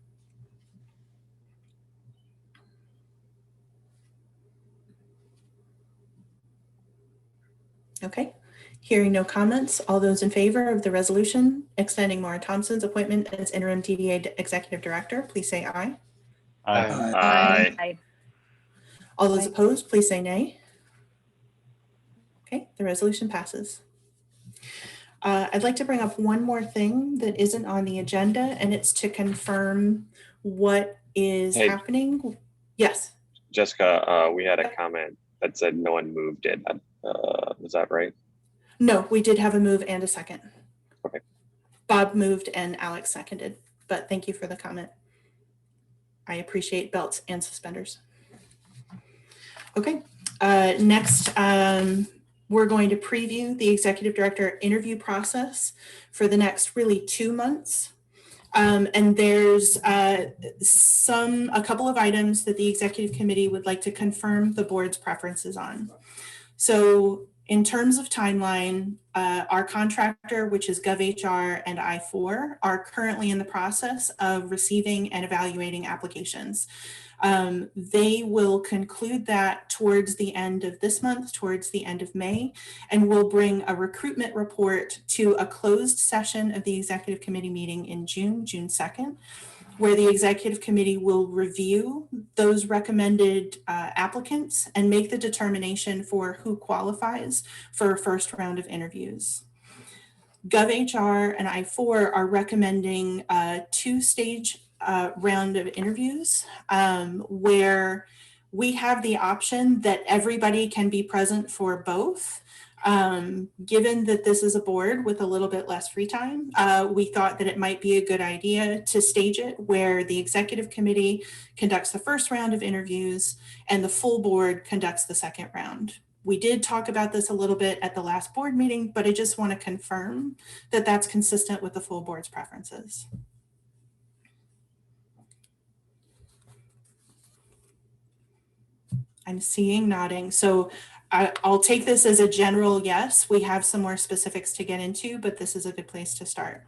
[SPEAKER 1] Okay, hearing no comments, all those in favor of the resolution extending Maura Thompson's appointment as interim DDA Executive Director, please say aye.
[SPEAKER 11] Aye.
[SPEAKER 5] Aye.
[SPEAKER 1] All those opposed, please say nay. Okay, the resolution passes. I'd like to bring up one more thing that isn't on the agenda, and it's to confirm what is
[SPEAKER 11] Hey.
[SPEAKER 1] happening. Yes.
[SPEAKER 11] Jessica, we had a comment that said no one moved it. Was that right?
[SPEAKER 1] No, we did have a move and a second.
[SPEAKER 11] Okay.
[SPEAKER 1] Bob moved and Alex seconded, but thank you for the comment. I appreciate belts and suspenders. Okay, next, we're going to preview the executive director interview process for the next really 2 months. And there's a couple of items that the executive committee would like to confirm the board's preferences on. So in terms of timeline, our contractor, which is GovHR and I4, are currently in the process of receiving and evaluating applications. They will conclude that towards the end of this month, towards the end of May, and will bring a recruitment report to a closed session of the executive committee meeting in June 2nd, where the executive committee will review those recommended applicants and make the determination for who qualifies for a first round of interviews. GovHR and I4 are recommending a 2-stage round of interviews where we have the option that everybody can be present for both. Given that this is a board with a little bit less free time, we thought that it might be a good idea to stage it where the executive committee conducts the first round of interviews and the full board conducts the second round. We did talk about this a little bit at the last board meeting, but I just want to confirm that that's consistent with the full board's preferences. I'm seeing nodding. So I'll take this as a general yes. We have some more specifics to get into, but this is a good place to start.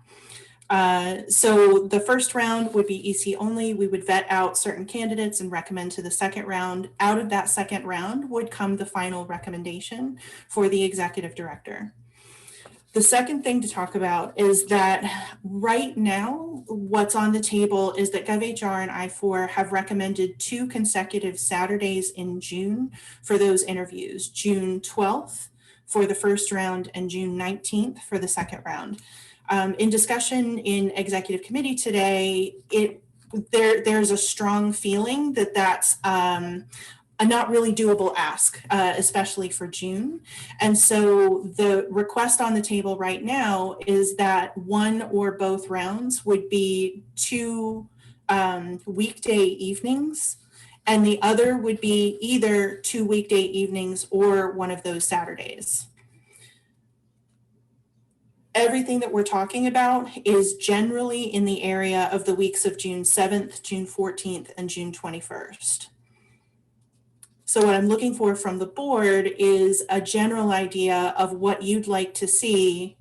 [SPEAKER 1] So the first round would be EC only. We would vet out certain candidates and recommend to the second round. Out of that second round would come the final recommendation for the executive director. The second thing to talk about is that right now, what's on the table is that GovHR and I4 have recommended 2 consecutive Saturdays in June for those interviews, June 12th for the first round and June 19th for the second round. In discussion in executive committee today, there's a strong feeling that that's a not really doable ask, especially for June. And so the request on the table right now is that one or both rounds would be 2 weekday evenings, and the other would be either 2 weekday evenings or one of those Saturdays. Everything that we're talking about is generally in the area of the weeks of June 7th, June 14th, and June 21st. So what I'm looking for from the board is a general idea of what you'd like to see,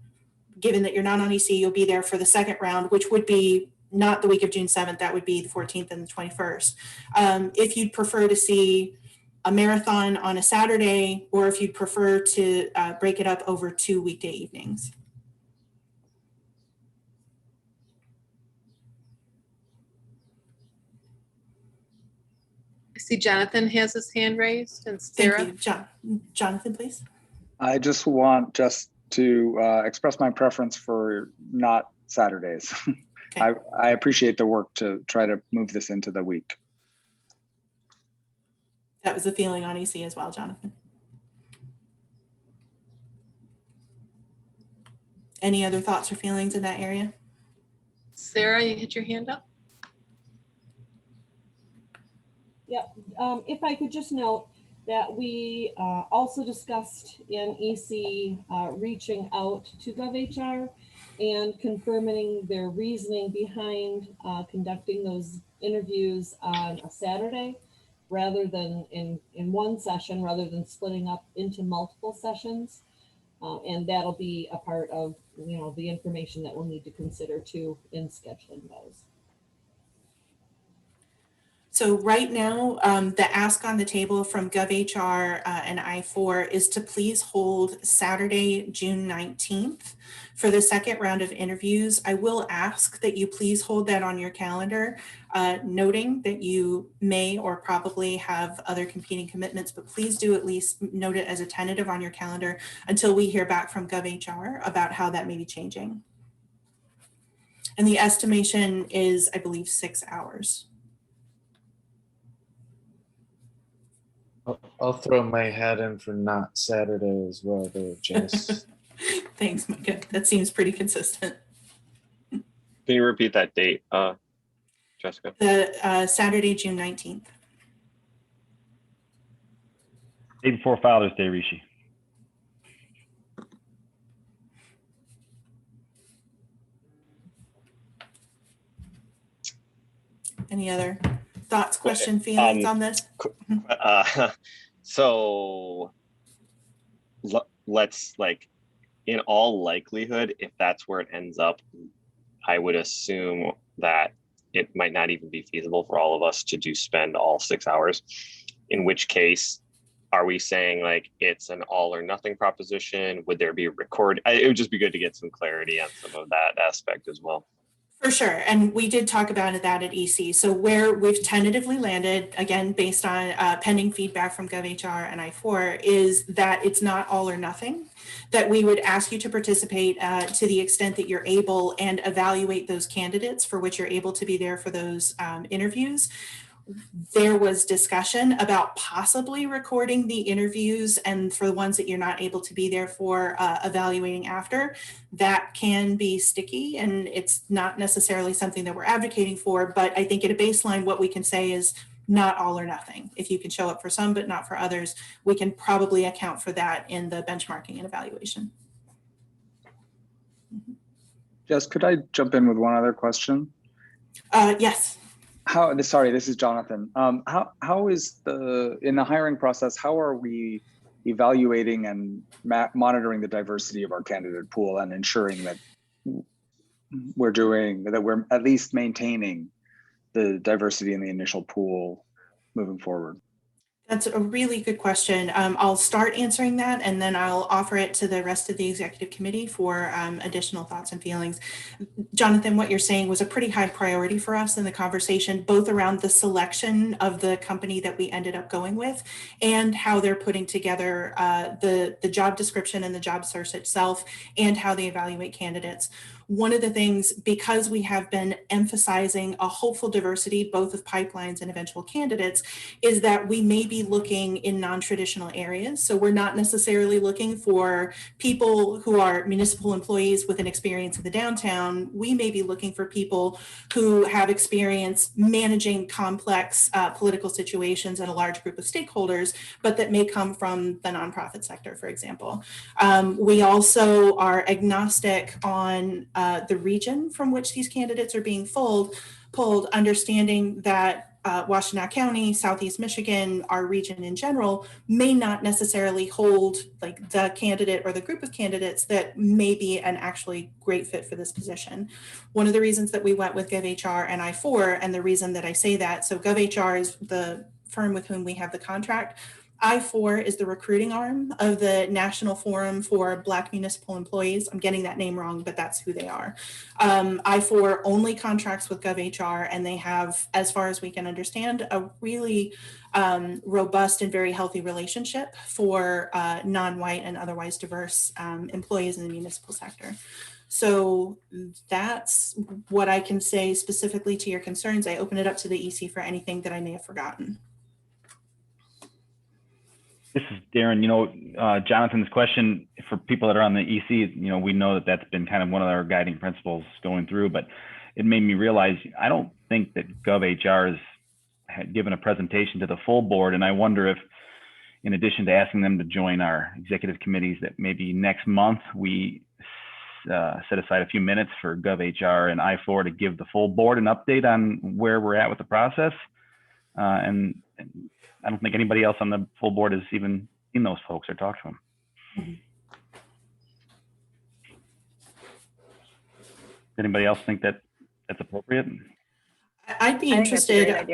[SPEAKER 1] given that you're not on EC, you'll be there for the second round, which would be not the week of June 7th, that would be the 14th and the 21st. If you'd prefer to see a marathon on a Saturday, or if you'd prefer to break it up over 2 weekday evenings.
[SPEAKER 12] I see Jonathan has his hand raised and Sarah.
[SPEAKER 1] Thank you. Jonathan, please.
[SPEAKER 9] I just want to express my preference for not Saturdays.
[SPEAKER 1] Okay.
[SPEAKER 9] I appreciate the work to try to move this into the week.
[SPEAKER 1] That was the feeling on EC as well, Jonathan. Any other thoughts or feelings in that area?
[SPEAKER 12] Sarah, you hit your hand up.
[SPEAKER 18] Yep. If I could just note that we also discussed in EC reaching out to GovHR and confirming their reasoning behind conducting those interviews on a Saturday rather than in one session, rather than splitting up into multiple sessions. And that'll be a part of, the information that we'll need to consider too in scheduling those.
[SPEAKER 1] So right now, the ask on the table from GovHR and I4 is to please hold Saturday, June 19th for the second round of interviews. I will ask that you please hold that on your calendar, noting that you may or probably have other competing commitments, but please do at least note it as a tentative on your calendar until we hear back from GovHR about how that may be changing. And the estimation is, I believe, 6 hours.
[SPEAKER 3] I'll throw my hat in for not Saturday as well, there, Jess.
[SPEAKER 1] Thanks, Micah. That seems pretty consistent.
[SPEAKER 11] Can you repeat that date, Jessica?
[SPEAKER 1] The Saturday, June 19th.
[SPEAKER 10] Day before Father's Day, Rishi.
[SPEAKER 1] Any other thoughts, questions, feelings on this?
[SPEAKER 11] So let's, like, in all likelihood, if that's where it ends up, I would assume that it might not even be feasible for all of us to spend all 6 hours, in which case, are we saying like it's an all or nothing proposition? Would there be a record? It would just be good to get some clarity on some of that aspect as well.
[SPEAKER 1] For sure. And we did talk about that at EC. So where we've tentatively landed, again, based on pending feedback from GovHR and I4, is that it's not all or nothing, that we would ask you to participate to the extent that you're able and evaluate those candidates for which you're able to be there for those interviews. There was discussion about possibly recording the interviews, and for the ones that you're not able to be there for, evaluating after. That can be sticky, and it's not necessarily something that we're advocating for, but I think at a baseline, what we can say is not all or nothing. If you can show up for some but not for others, we can probably account for that in the benchmarking and evaluation.
[SPEAKER 9] Jess, could I jump in with one other question?
[SPEAKER 1] Yes.
[SPEAKER 9] Sorry, this is Jonathan. How is in the hiring process, how are we evaluating and monitoring the diversity of our candidate pool and ensuring that we're at least maintaining the diversity in the initial pool moving forward?
[SPEAKER 1] That's a really good question. I'll start answering that, and then I'll offer it to the rest of the executive committee for additional thoughts and feelings. Jonathan, what you're saying was a pretty high priority for us in the conversation, both around the selection of the company that we ended up going with and how they're putting together the job description and the job search itself and how they evaluate candidates. One of the things, because we have been emphasizing a hopeful diversity, both of pipelines and eventual candidates, is that we may be looking in non-traditional areas. So we're not necessarily looking for people who are municipal employees with an experience in the downtown. We may be looking for people who have experience managing complex political situations and a large group of stakeholders, but that may come from the nonprofit sector, for example. We also are agnostic on the region from which these candidates are being pulled, understanding that Washtenaw County, Southeast Michigan, our region in general, may not necessarily hold like the candidate or the group of candidates that may be an actually great fit for this position. One of the reasons that we went with GovHR and I4, and the reason that I say that, so GovHR is the firm with whom we have the contract. I4 is the recruiting arm of the National Forum for Black Municipal Employees. I'm getting that name wrong, but that's who they are. I4 only contracts with GovHR, and they have, as far as we can understand, a really robust and very healthy relationship for non-white and otherwise diverse employees in the municipal sector. So that's what I can say specifically to your concerns. I open it up to the EC for anything that I may have forgotten.
[SPEAKER 10] This is Darren. Jonathan's question for people that are on the EC, we know that that's been kind of one of our guiding principles going through, but it made me realize I don't think that GovHR has given a presentation to the full board. And I wonder if, in addition to asking them to join our executive committees, that maybe next month we set aside a few minutes for GovHR and I4 to give the full board an update on where we're at with the process. And I don't think anybody else on the full board has even seen those folks or talked to them.
[SPEAKER 1] Mm-hmm.
[SPEAKER 10] Anybody else think that that's appropriate?
[SPEAKER 1] I'd be interested.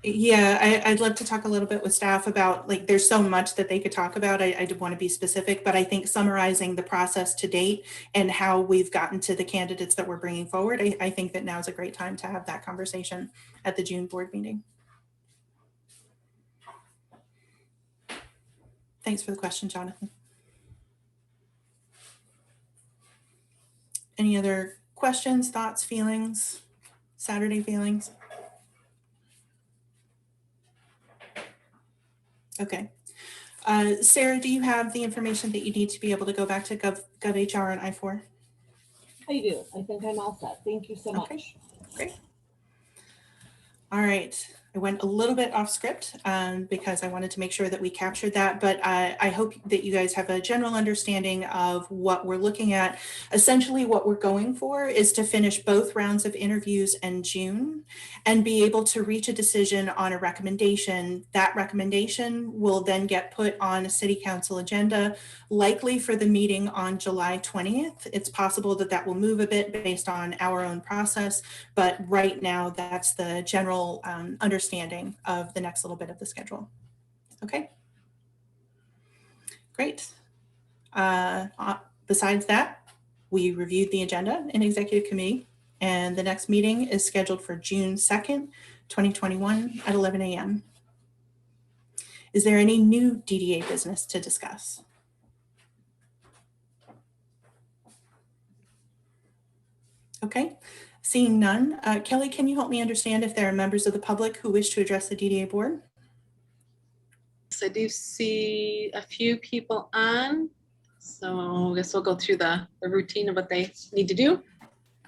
[SPEAKER 1] Yeah, I'd love to talk a little bit with staff about, like, there's so much that they could talk about. I did want to be specific, but I think summarizing the process to date and how we've gotten to the candidates that we're bringing forward, I think that now is a great time to have that conversation at the June board meeting. Thanks for the question, Jonathan. Any other questions, thoughts, feelings, Saturday feelings? Okay. Sarah, do you have the information that you need to be able to go back to GovHR and I-4?
[SPEAKER 18] I do. I think I'm all set. Thank you so much.
[SPEAKER 1] Okay, great. All right. I went a little bit off script because I wanted to make sure that we captured that, but I hope that you guys have a general understanding of what we're looking at. Essentially, what we're going for is to finish both rounds of interviews in June and be able to reach a decision on a recommendation. That recommendation will then get put on a city council agenda, likely for the meeting on July 20th. It's possible that that will move a bit based on our own process, but right now that's the general understanding of the next little bit of the schedule. Okay, great. Besides that, we reviewed the agenda in executive committee, and the next meeting is scheduled for June 2nd, 2021 at 11 a.m. Is there any new DDA business to discuss? Okay, seeing none. Kelly, can you help me understand if there are members of the public who wish to address the DDA board?
[SPEAKER 12] So I do see a few people on, so I guess we'll go through the routine of what they need to do.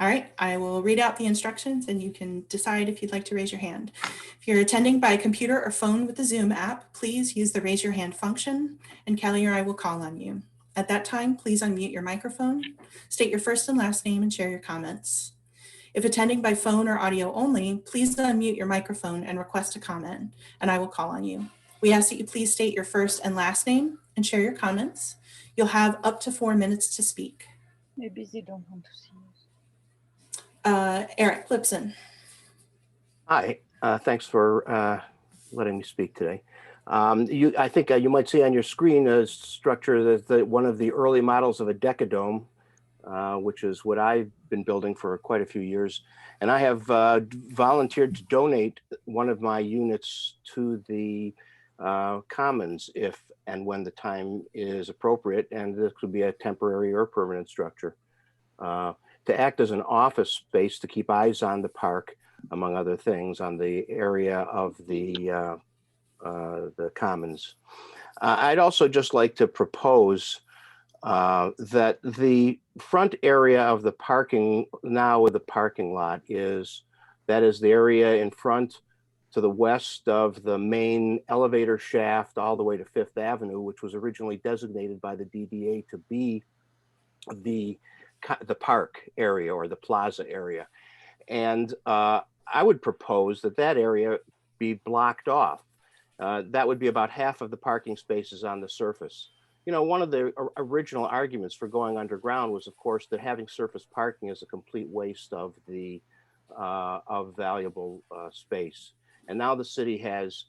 [SPEAKER 1] All right, I will read out the instructions and you can decide if you'd like to raise your hand. If you're attending by computer or phone with the Zoom app, please use the raise your hand function and Kelly or I will call on you. At that time, please unmute your microphone, state your first and last name and share your comments. If attending by phone or audio only, please unmute your microphone and request a comment and I will call on you. We ask that you please state your first and last name and share your comments. You'll have up to 4 minutes to speak.
[SPEAKER 19] Maybe they don't want to see us.
[SPEAKER 1] Eric Lipson.
[SPEAKER 20] Hi, thanks for letting me speak today. I think you might see on your screen a structure that's one of the early models of a decadome, which is what I've been building for quite a few years. And I have volunteered to donate one of my units to the Commons if and when the time is appropriate. And this could be a temporary or permanent structure to act as an office space to keep eyes on the park, among other things, on the area of the Commons. I'd also just like to propose that the front area of the parking now with the parking lot is the area in front to the west of the main elevator shaft all the way to Fifth Avenue, which was originally designated by the DDA to be the park area or the plaza area. And I would propose that that area be blocked off. That would be about half of the parking spaces on the surface. You know, one of the original arguments for going underground was, of course, that having surface parking is a complete waste of the valuable space. And now the city has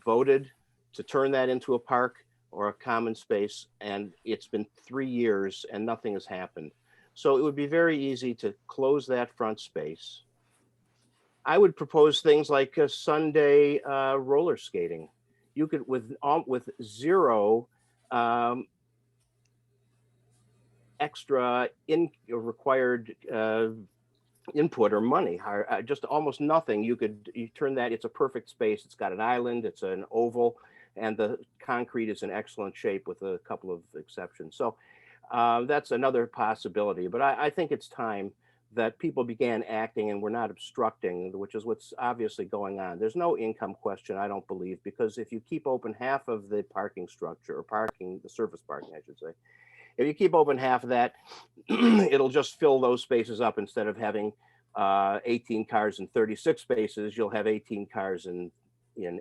[SPEAKER 20] voted to turn that into a park or a common space, and it's been 3 years and nothing has happened. So it would be very easy to close that front space. I would propose things like a Sunday roller skating. You could, with zero extra required input or money, just almost nothing. You turn that. It's a perfect space. It's got an island. It's an oval, and the concrete is in excellent shape with a couple of exceptions. So that's another possibility. But I think it's time that people began acting and we're not obstructing, which is what's obviously going on. There's no income question, I don't believe, because if you keep open half of the parking structure, or the surface parking, I should say, if you keep open half of that, it'll just fill those spaces up. Instead of having 18 cars in 36 spaces, you'll have 18 cars in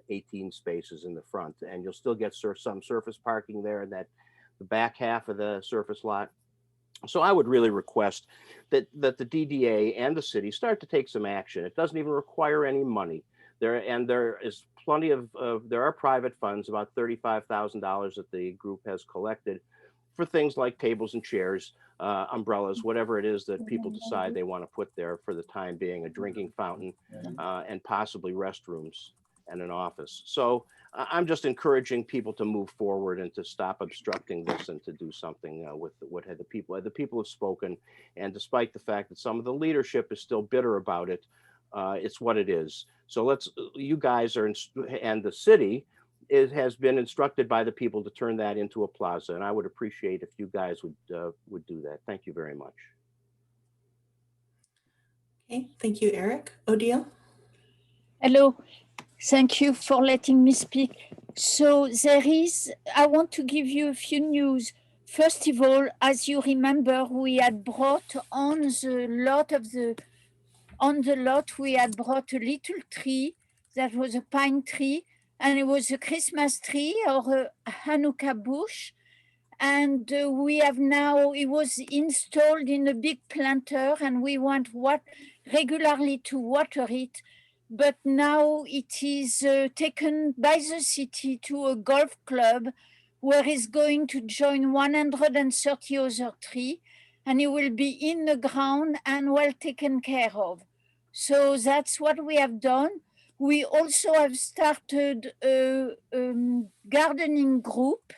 [SPEAKER 20] 18 spaces in the front, and you'll still get some surface parking there in the back half of the surface lot. So I would really request that the DDA and the city start to take some action. It doesn't even require any money. There is plenty of there are private funds, about $35,000 that the group has collected for things like tables and chairs, umbrellas, whatever it is that people decide they want to put there for the time being, a drinking fountain, and possibly restrooms and an office. So I'm just encouraging people to move forward and to stop obstructing this and to do something with what the people have spoken. And despite the fact that some of the leadership is still bitter about it, it's what it is. So you guys and the city has been instructed by the people to turn that into a plaza, and I would appreciate if you guys would do that. Thank you very much.
[SPEAKER 1] Okay, thank you, Eric. Odile?
[SPEAKER 19] Hello, thank you for letting me speak. So I want to give you a few news. First of all, as you remember, we had brought on the lot, we had brought a little tree that was a pine tree, and it was a Christmas tree or a Hanukkah bush. And we have now, it was installed in a big planter, and we want regularly to water it. But now it is taken by the city to a golf club where it's going to join 130 other trees, and it will be in the ground and well taken care of. So that's what we have done. We also have started a gardening group,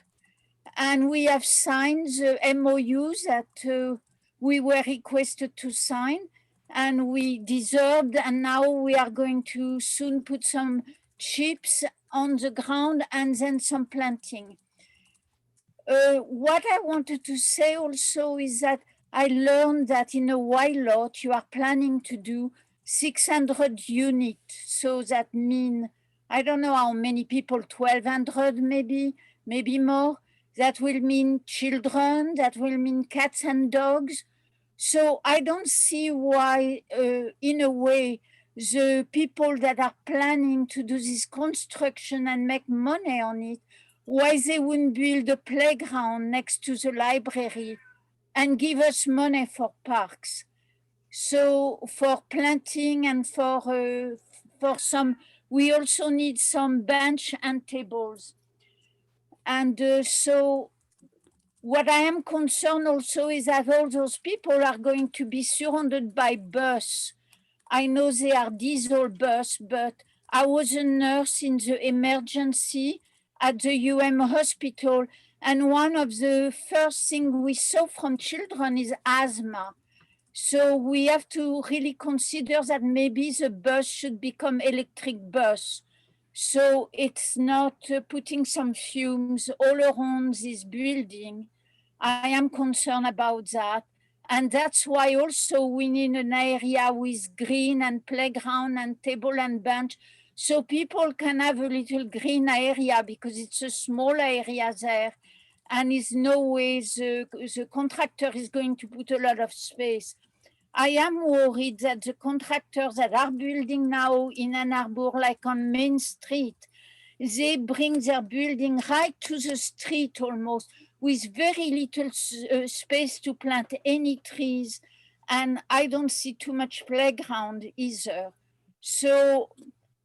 [SPEAKER 19] and we have signed the MOUs that we were requested to sign, and we deserved, and now we are going to soon put some chips on the ground and then some planting. What I wanted to say also is that I learned that in a while lot you are planning to do 600 units. So that means, I don't know how many people, 1,200 maybe more. That will mean children, that will mean cats and dogs. So I don't see why, in a way, the people that are planning to do this construction and make money on it, why they wouldn't build a playground next to the library and give us money for parks. So for planting and for some, we also need some bench and tables. And so what I am concerned also is that all those people are going to be surrounded by bus. I know they are diesel bus, but I was a nurse in the emergency at the hospital, and one of the first things we saw from children is asthma. So we have to really consider that maybe the bus should become electric bus. So it's not putting some fumes all around this building. I am concerned about that. And that's why also we need an area with green and playground and table and bench, so people can have a little green area, because it's a small area there, and it's no way the contractor is going to put a lot of space. I am worried that the contractors that are building now in Ann Arbor, like on Main Street, they bring their building right to the street almost, with very little space to plant any trees. And I don't see too much playground either. So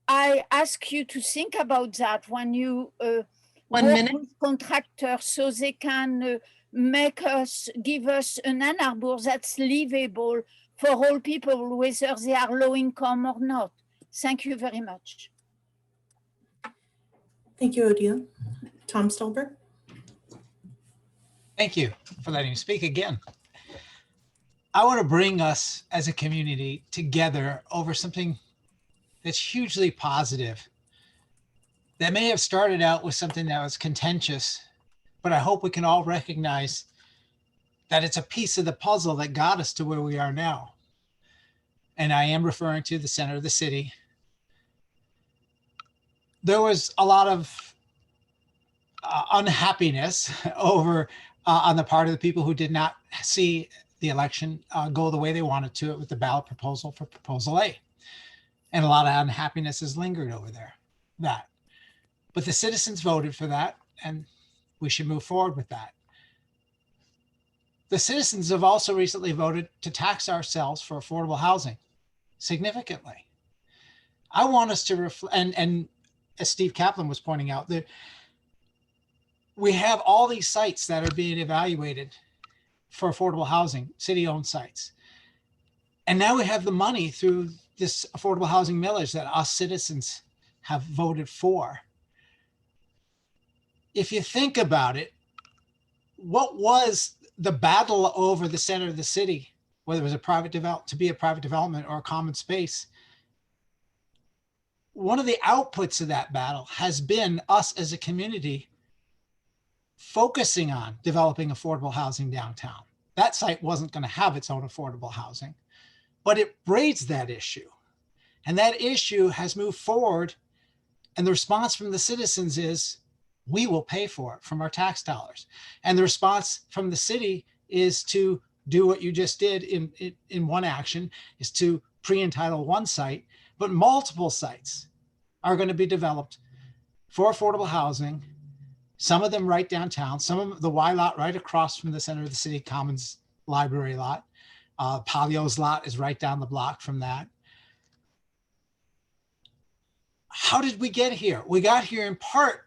[SPEAKER 19] I ask you to think about that when you work with contractors, so they can give us an Ann Arbor that's livable for all people, whether they are low income or not. Thank you very much.
[SPEAKER 1] Thank you, Odile. Tom Stolber.
[SPEAKER 14] Thank you for letting me speak again. I want to bring us as a community together over something that's hugely positive, that may have started out with something that was contentious, but I hope we can all recognize that it's a piece of the puzzle that got us to where we are now. And I am referring to the center of the city. There was a lot of unhappiness over on the part of the people who did not see the election go the way they wanted to, with the ballot proposal for Proposal A. And a lot of unhappiness has lingered over that. But the citizens voted for that, and we should move forward with that. The citizens have also recently voted to tax ourselves for affordable housing significantly. I want us to reflect, and as Steve Kaplan was pointing out, that we have all these sites that are being evaluated for affordable housing, city-owned sites. And now we have the money through this affordable housing millage that us citizens have voted for. If you think about it, what was the battle over the center of the city, whether it was a private development or a common space, one of the outputs of that battle has been us as a community focusing on developing affordable housing downtown. That site wasn't going to have its own affordable housing, but it raised that issue. And that issue has moved forward. And the response from the citizens is, we will pay for it from our tax dollars. And the response from the city is to do what you just did in one action, is to pre-entitle one site, but multiple sites are going to be developed for affordable housing. Some of them right downtown, some of the Y lot right across from the center of the city commons library lot. Palio's lot is right down the block from that. How did we get here? We got here in part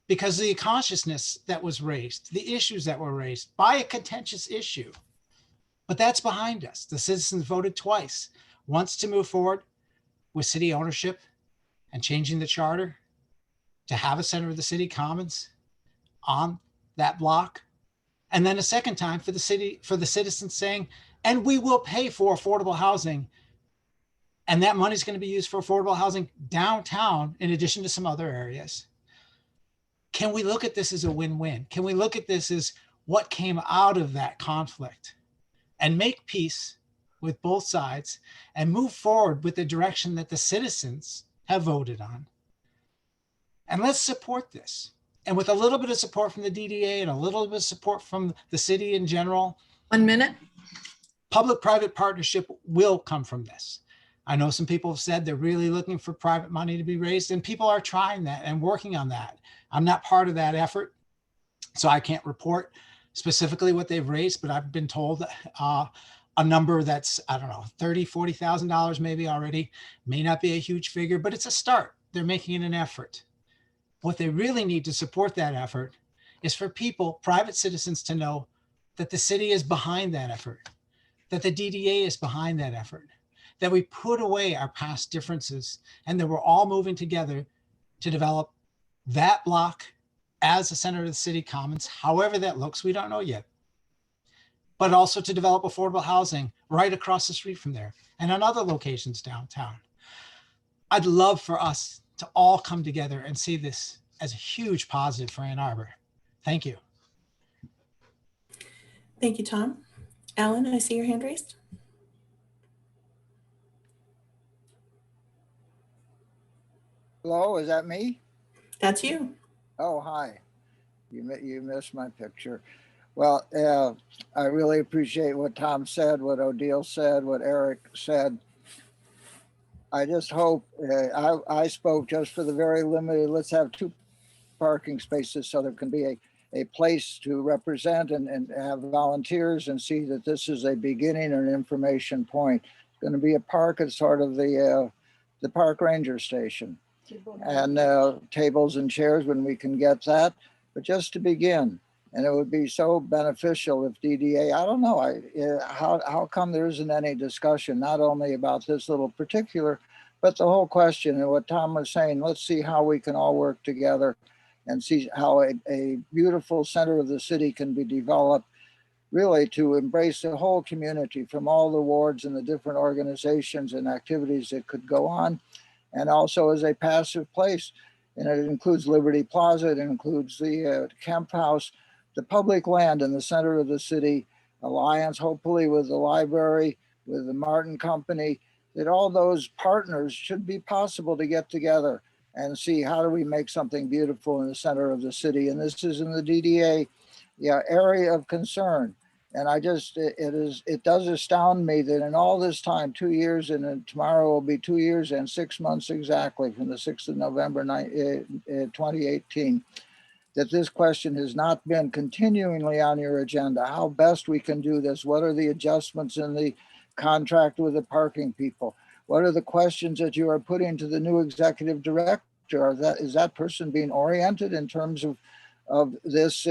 [SPEAKER 14] because of the consciousness that was raised, the issues that were raised by a contentious issue. But that's behind us. The citizens voted twice, once to move forward with city ownership and changing the charter to have a center of the city commons on that block. And then a second time for the citizens saying, and we will pay for affordable housing. And that money is going to be used for affordable housing downtown in addition to some other areas. Can we look at this as a win-win? Can we look at this as what came out of that conflict and make peace with both sides and move forward with the direction that the citizens have voted on? And let's support this. And with a little bit of support from the DDA and a little bit of support from the city in general.
[SPEAKER 12] 1 minute.
[SPEAKER 14] Public-private partnership will come from this. I know some people have said they're really looking for private money to be raised, and people are trying that and working on that. I'm not part of that effort, so I can't report specifically what they've raised, but I've been told a number that's, I don't know, $30,000, $40,000 maybe already. May not be a huge figure, but it's a start. They're making an effort. What they really need to support that effort is for people, private citizens, to know that the city is behind that effort, that the DDA is behind that effort, that we put away our past differences and that we're all moving together to develop that block as a center of the city commons, however that looks, we don't know yet, but also to develop affordable housing right across the street from there and on other locations downtown. I'd love for us to all come together and see this as a huge positive for Ann Arbor. Thank you.
[SPEAKER 1] Thank you, Tom. Alan, I see your hand raised.
[SPEAKER 6] Hello, is that me?
[SPEAKER 1] That's you.
[SPEAKER 6] Oh, hi. You missed my picture. Well, I really appreciate what Tom said, what Odile said, what Eric said. I just hope, I spoke just for the very limited, let's have 2 parking spaces so there can be a place to represent and have volunteers and see that this is a beginning and an information point. It's going to be a park as sort of the park ranger station and tables and chairs when we can get that, but just to begin. And it would be so beneficial if DDA, I don't know, how come there isn't any discussion, not only about this little particular, but the whole question and what Tom was saying, let's see how we can all work together and see how a beautiful center of the city can be developed, really to embrace the whole community from all the wards and the different organizations and activities that could go on, and also as a passive place. And it includes Liberty Plaza, it includes the Kemp House, the public land in the center of the city, alliance hopefully with the library, with the Martin Company, that all those partners should be possible to get together and see how do we make something beautiful in the center of the city. And this is in the DDA area of concern. And I just, it does astound me that in all this time, 2 years, and tomorrow will be 2 years and 6 months exactly from the 6th of November, 2018, that this question has not been continually on your agenda. How best we can do this? What are the adjustments in the contract with the parking people? What are the questions that you are putting to the new executive director? Is that person being oriented in terms of this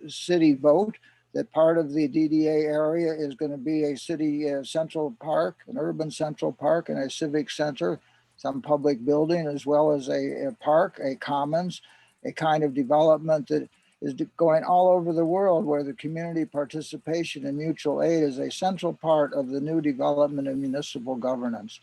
[SPEAKER 6] city vote? That part of the DDA area is going to be a city central park, an urban central park, and a civic center, some public building, as well as a park, a commons, a kind of development that is going all over the world, where the community participation and mutual aid is a central part of the new development of municipal governance.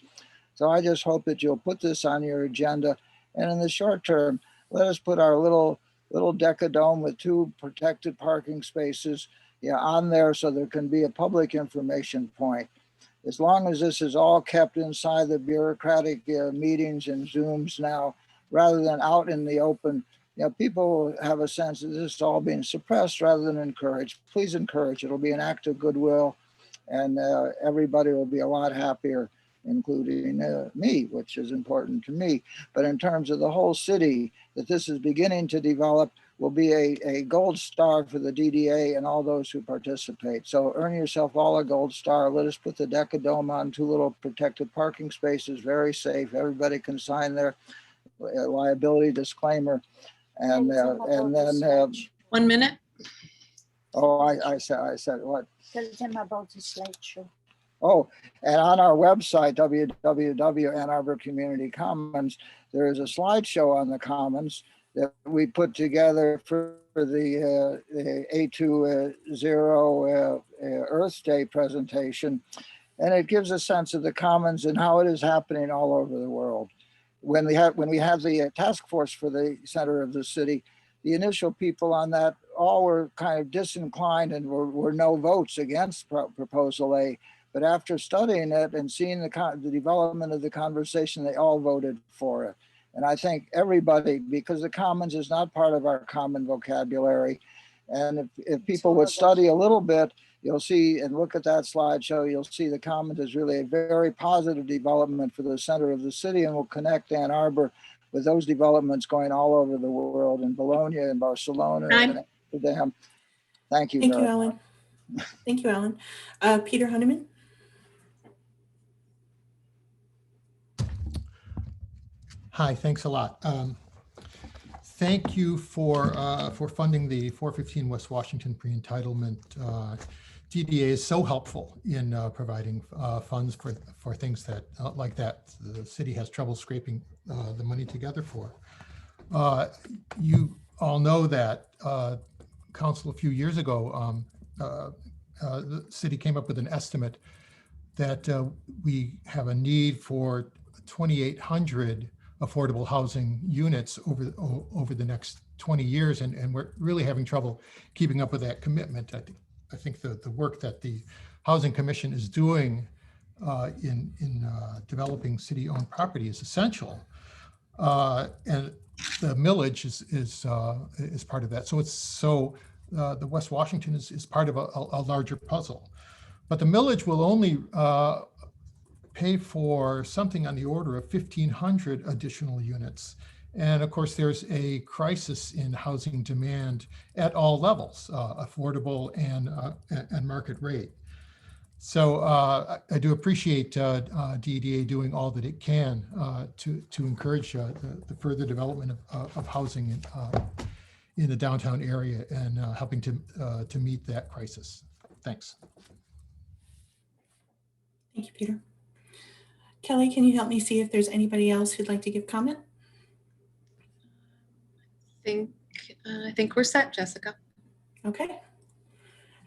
[SPEAKER 6] So I just hope that you'll put this on your agenda. And in the short term, let us put our little Decadome with 2 protected parking spaces on there so there can be a public information point. As long as this is all kept inside the bureaucratic meetings and Zooms now, rather than out in the open, people have a sense that this is all being suppressed rather than encouraged. Please encourage. It'll be an act of goodwill, and everybody will be a lot happier, including me, which is important to me. But in terms of the whole city, that this is beginning to develop, will be a gold star for the DDA and all those who participate. So earn yourself all a gold star. Let us put the Decadome on 2 little protected parking spaces, very safe. Everybody can sign their liability disclaimer. And then
[SPEAKER 12] 1 minute.
[SPEAKER 6] Oh, I said what?
[SPEAKER 19] Tell them about the slideshow.
[SPEAKER 6] Oh, and on our website, www.Ann Arbor Community Commons, there is a slideshow on the Commons that we put together for the A20 Earth Day presentation. And it gives a sense of the Commons and how it is happening all over the world. When we have the task force for the center of the city, the initial people on that all were kind of disinclined and were no votes against Proposal A. But after studying it and seeing the development of the conversation, they all voted for it. And I think everybody, because the Commons is not part of our common vocabulary, and if people would study a little bit, you'll see and look at that slideshow, you'll see the Commons is really a very positive development for the center of the city and will connect Ann Arbor with those developments going all over the world in Bologna and Barcelona and Amsterdam. Thank you.
[SPEAKER 1] Thank you, Alan. Thank you, Alan. Peter Hunneman.
[SPEAKER 21] Hi, thanks a lot. Thank you for funding the 415 West Washington pre-entitlement. DDA is so helpful in providing funds for things that like that the city has trouble scraping the money together for. You all know that council a few years ago, the city came up with an estimate that we have a need for 2,800 affordable housing units over the next 20 years, and we're really having trouble keeping up with that commitment. I think the work that the Housing Commission is doing in developing city-owned property is essential, and the millage is part of that. So the West Washington is part of a larger puzzle, but the millage will only pay for something on the order of 1,500 additional units. And of course, there's a crisis in housing demand at all levels, affordable and market rate. So I do appreciate DDA doing all that it can to encourage the further development of housing in the downtown area and helping to meet that crisis. Thanks.
[SPEAKER 1] Thank you, Peter. Kelly, can you help me see if there's anybody else who'd like to give comment?
[SPEAKER 12] I think we're set, Jessica.
[SPEAKER 1] Okay.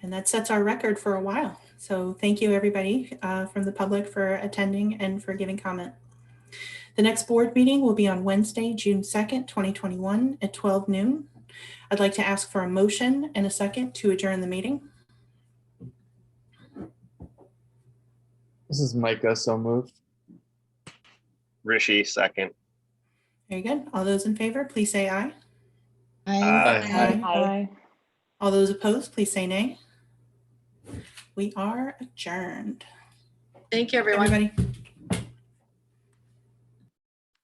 [SPEAKER 1] And that sets our record for a while. So thank you, everybody from the public for attending and for giving comment. The next board meeting will be on Wednesday, June 2nd, 2021 at 12 noon. I'd like to ask for a motion and a second to adjourn the meeting.
[SPEAKER 3] This is Micah, so moved.
[SPEAKER 11] Rishi, second.
[SPEAKER 1] Very good. All those in favor, please say aye.
[SPEAKER 3] Aye.
[SPEAKER 1] Aye. All those opposed, please say nay. We are adjourned.
[SPEAKER 12] Thank you, everyone.
[SPEAKER 1] Everybody.